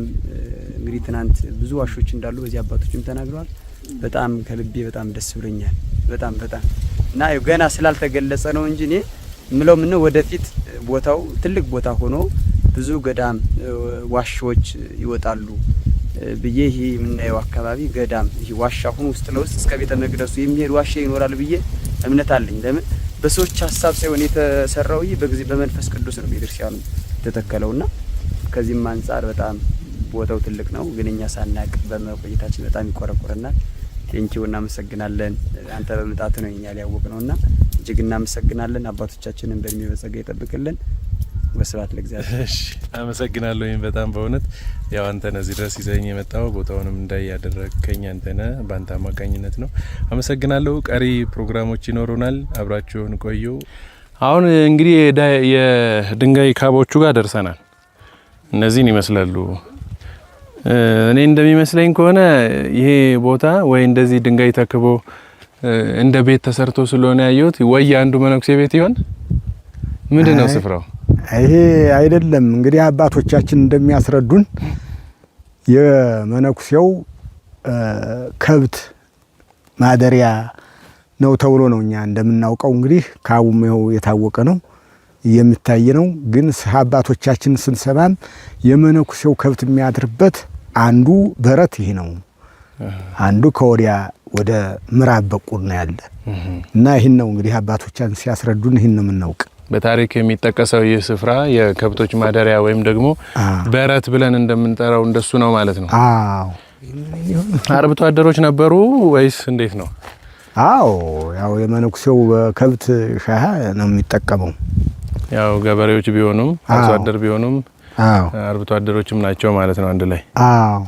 እንግዲህ ትናንት ብዙ ዋሾች እንዳሉ በዚህ አባቶችም ተናግረዋል። በጣም ከልቤ በጣም ደስ ብሎኛል። በጣም እና ገና ስላልተገለጸ ነው እንጂ እኔ ምለው ምን ወደፊት ቦታው ትልቅ ቦታ ሆኖ ብዙ ገዳም ዋሾች ይወጣሉ ብዬ ይሄ የምናየው አካባቢ ገዳም ይሄ ዋሻ ሆኖ ውስጥ ለውስጥ እስከ ቤተ መቅደሱ የሚሄድ ዋሻ ይኖራል ብዬ እምነት አለኝ። ለምን በሰዎች ሐሳብ ሳይሆን የተሰራው ይሄ በመንፈስ ቅዱስ ነው ቤተክርስቲያኑ የተተከለውና ከዚህም አንፃር በጣም ቦታው ትልቅ ነው። ግን እኛ ሳናቅ በመቆየታችን በጣም ይቆረቆረናል። ቴንኪው እናመሰግናለን። አንተ በመጣት ነው እኛ ሊያወቅ ነውና እጅግ እናመሰግናለን። አባቶቻችንን በእድሜ በጸጋ ይጠብቅልን። ወስብሐት ለእግዚአብሔር። እሺ አመሰግናለሁ። በጣም በእውነት ያው አንተ ነዚህ ድረስ ይዘኝ የመጣው ቦታውንም እንዳይ ያደረከኝ አንተ ነህ፣ ባንተ አማካኝነት ነው። አመሰግናለሁ። ቀሪ ፕሮግራሞች ይኖሩናል። አብራችሁን ቆዩ። አሁን እንግዲህ የድንጋይ ካቦቹ ጋር ደርሰናል። እነዚህን ይመስላሉ። እኔ እንደሚመስለኝ ከሆነ ይሄ ቦታ ወይ እንደዚህ ድንጋይ ተክቦ እንደ ቤት ተሰርቶ ስለሆነ ያየሁት ወይ አንዱ መነኩሴ ቤት ይሆን? ምንድነው ስፍራው? ይሄ አይደለም እንግዲህ አባቶቻችን እንደሚያስረዱን የመነኩሴው ከብት ማደሪያ ነው ተብሎ ነው እኛ እንደምናውቀው። እንግዲህ ካቡም ይኸው የታወቀ ነው የሚታይ ነው። ግን አባቶቻችን ስንሰማም የመነኩሴው ከብት የሚያድርበት አንዱ በረት ይሄ ነው፣ አንዱ ከወዲያ ወደ ምዕራብ በኩል ነው ያለ እና ይህን ነው እንግዲህ አባቶቻችን ሲያስረዱን ይህን ነው የምናውቅ። በታሪክ የሚጠቀሰው ይህ ስፍራ የከብቶች ማደሪያ ወይም ደግሞ በረት ብለን እንደምንጠራው እንደሱ ነው ማለት ነው። አዎ። አርብቶ አደሮች ነበሩ ወይስ እንዴት ነው? አዎ፣ ያው የመነኩሴው ከብት ሻሃ ነው የሚጠቀመው። ያው ገበሬዎች ቢሆኑም አርሶ አደር ቢሆኑም አርብቶ አደሮችም ናቸው ማለት ነው አንድ ላይ። አዎ።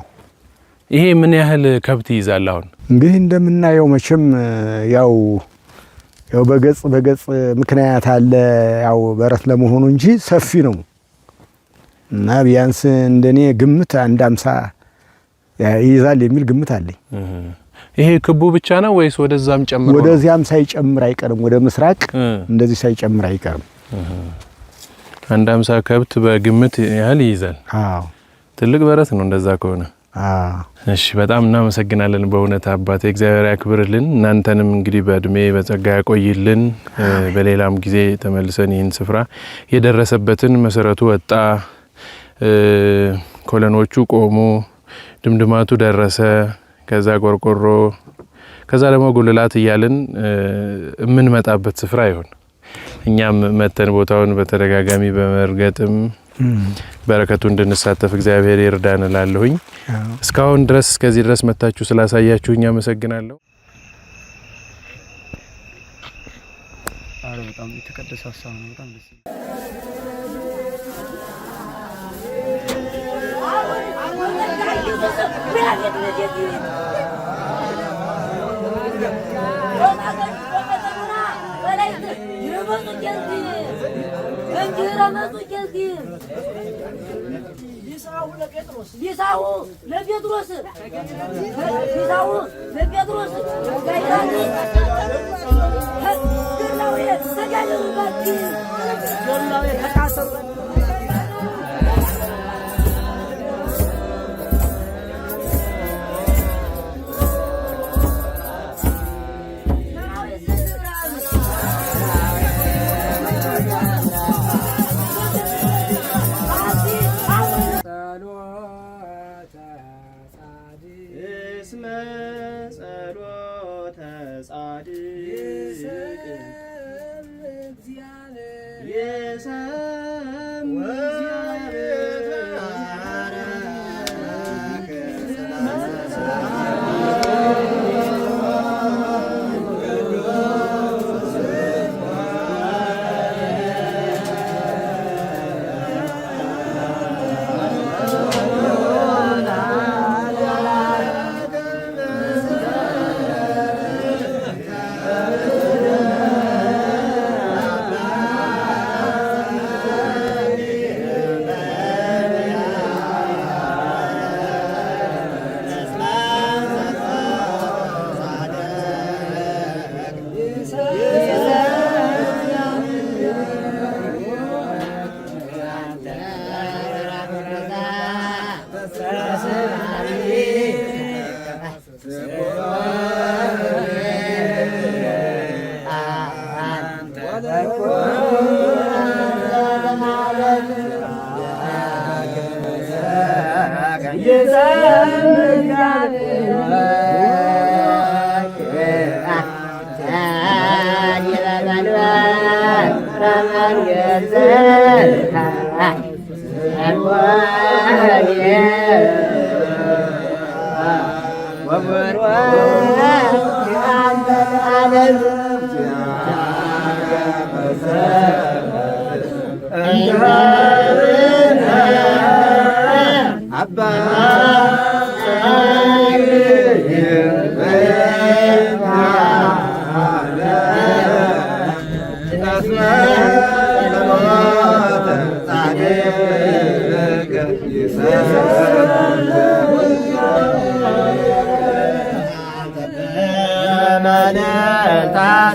ይሄ ምን ያህል ከብት ይይዛል? አሁን እንግዲህ እንደምናየው መቼም ያው በገጽ ምክንያት አለ ያው በረት ለመሆኑ እንጂ ሰፊ ነው እና ቢያንስ እንደኔ ግምት 150 ይይዛል የሚል ግምት አለኝ። ይሄ ክቡ ብቻ ነው ወይስ ወደዛም ጨምሮ? ወደዚያም ሳይጨምር አይቀርም። ወደ ምስራቅ እንደዚህ ሳይጨምር አይቀርም። አንድ 50 ከብት በግምት ያህል ይይዛል። አዎ ትልቅ በረት ነው እንደዛ ከሆነ። እሺ በጣም እናመሰግናለን በእውነት አባቴ፣ እግዚአብሔር ያክብርልን። እናንተንም እንግዲህ በእድሜ በጸጋ ያቆይልን። በሌላም ጊዜ ተመልሰን ይህን ስፍራ የደረሰበትን መሰረቱ ወጣ፣ ኮለኖቹ ቆሙ፣ ድምድማቱ ደረሰ፣ ከዛ ቆርቆሮ፣ ከዛ ደግሞ ጉልላት እያልን የምንመጣበት ስፍራ ይሆን። እኛም መተን ቦታውን በተደጋጋሚ በመርገጥም በረከቱ እንድንሳተፍ እግዚአብሔር ይርዳን እላለሁኝ። እስካሁን ድረስ እስከዚህ ድረስ መታችሁ ስላሳያችሁኝ አመሰግናለሁ። በጣም የተቀደሰ ሀሳብ ነው። በጣም ደስ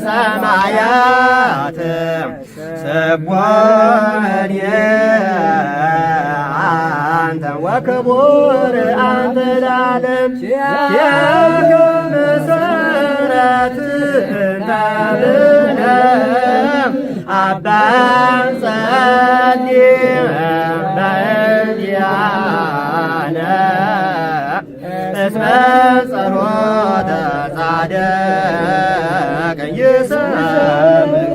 ሰማያት ሰቦን አንተ ወክቡር አንተ ለዓለም የመሰረት እንተብለም አባ ጸዲቅ በእንዲአነ እስመ ጸሎተ ጻድቅ ይሰምዕ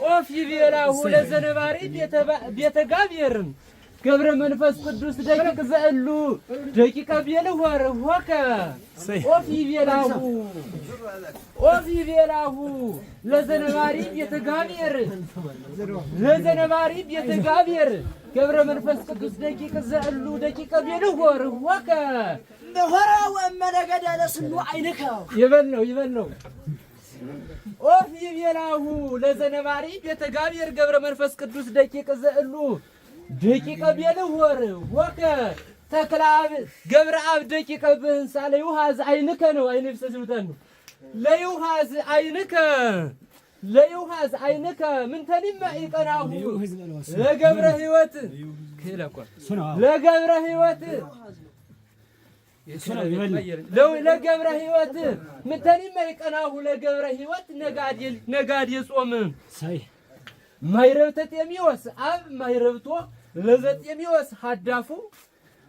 ኦፍ ይቤላሁ ለዘነባሪ ቤተ ጋብየርን ገብረ መንፈስ ቅዱስ ደቂቅ ዘእሉ ደቂቀ ቤልሆር ሆከ ኦፍ ይቤላሁ ለዘነባሪ ቤተ ጋብየር ገብረ መንፈስ ቅዱስ ደቂቅ ዘእሉ ደቂቀ ቤልሆር ሆከ ሆራ ወመነገደ ለስሉ አይንከ ይበል ነው ኦፍ ይቤላሁ ለዘነባሪ ቤተ ጋብየር ገብረ መንፈስ ቅዱስ ደቂቅ ዘእሉ ደቂቀ ቤልሆር ወከ ተክላብ ገብረ አብ ደቂቀ ብህንሳ ለዩሃዝ አይንከ ነው አይንፍስ ስብተን ለዩሃዝ አይንከ ምን ተኒማ ይቀናሁ ለገብረ ህይወት ለገብረ ህይወት ምን ተኒማ ይቀናሁ ለገብረ ህይወት ነጋዴ ጾም ማይረብተ ጤሚዎስ አብ ማይረብቶ ለዘጤሚዎስ ሀዳፉ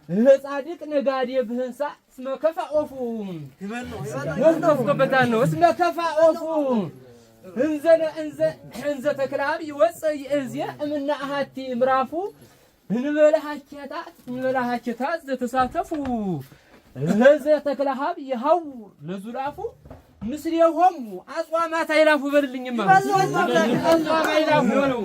ለጻድቅ ነጋዴ ብህንሳ እስመ ከፋ ኦፉ ነው እስመ ከፋ ኦፉ እንዘ ተክላብ ይወፅእ ይእዝየ እምነ አሃቲ ምራፉ እንበላሃኬታት ዘተሳተፉ ለዘ ተክላሃብ ይሃው ለዙላፉ ምስሌሆሙ አጽዋማት አይላፉ በልልኝማ አጽዋማ አይላፉ ነው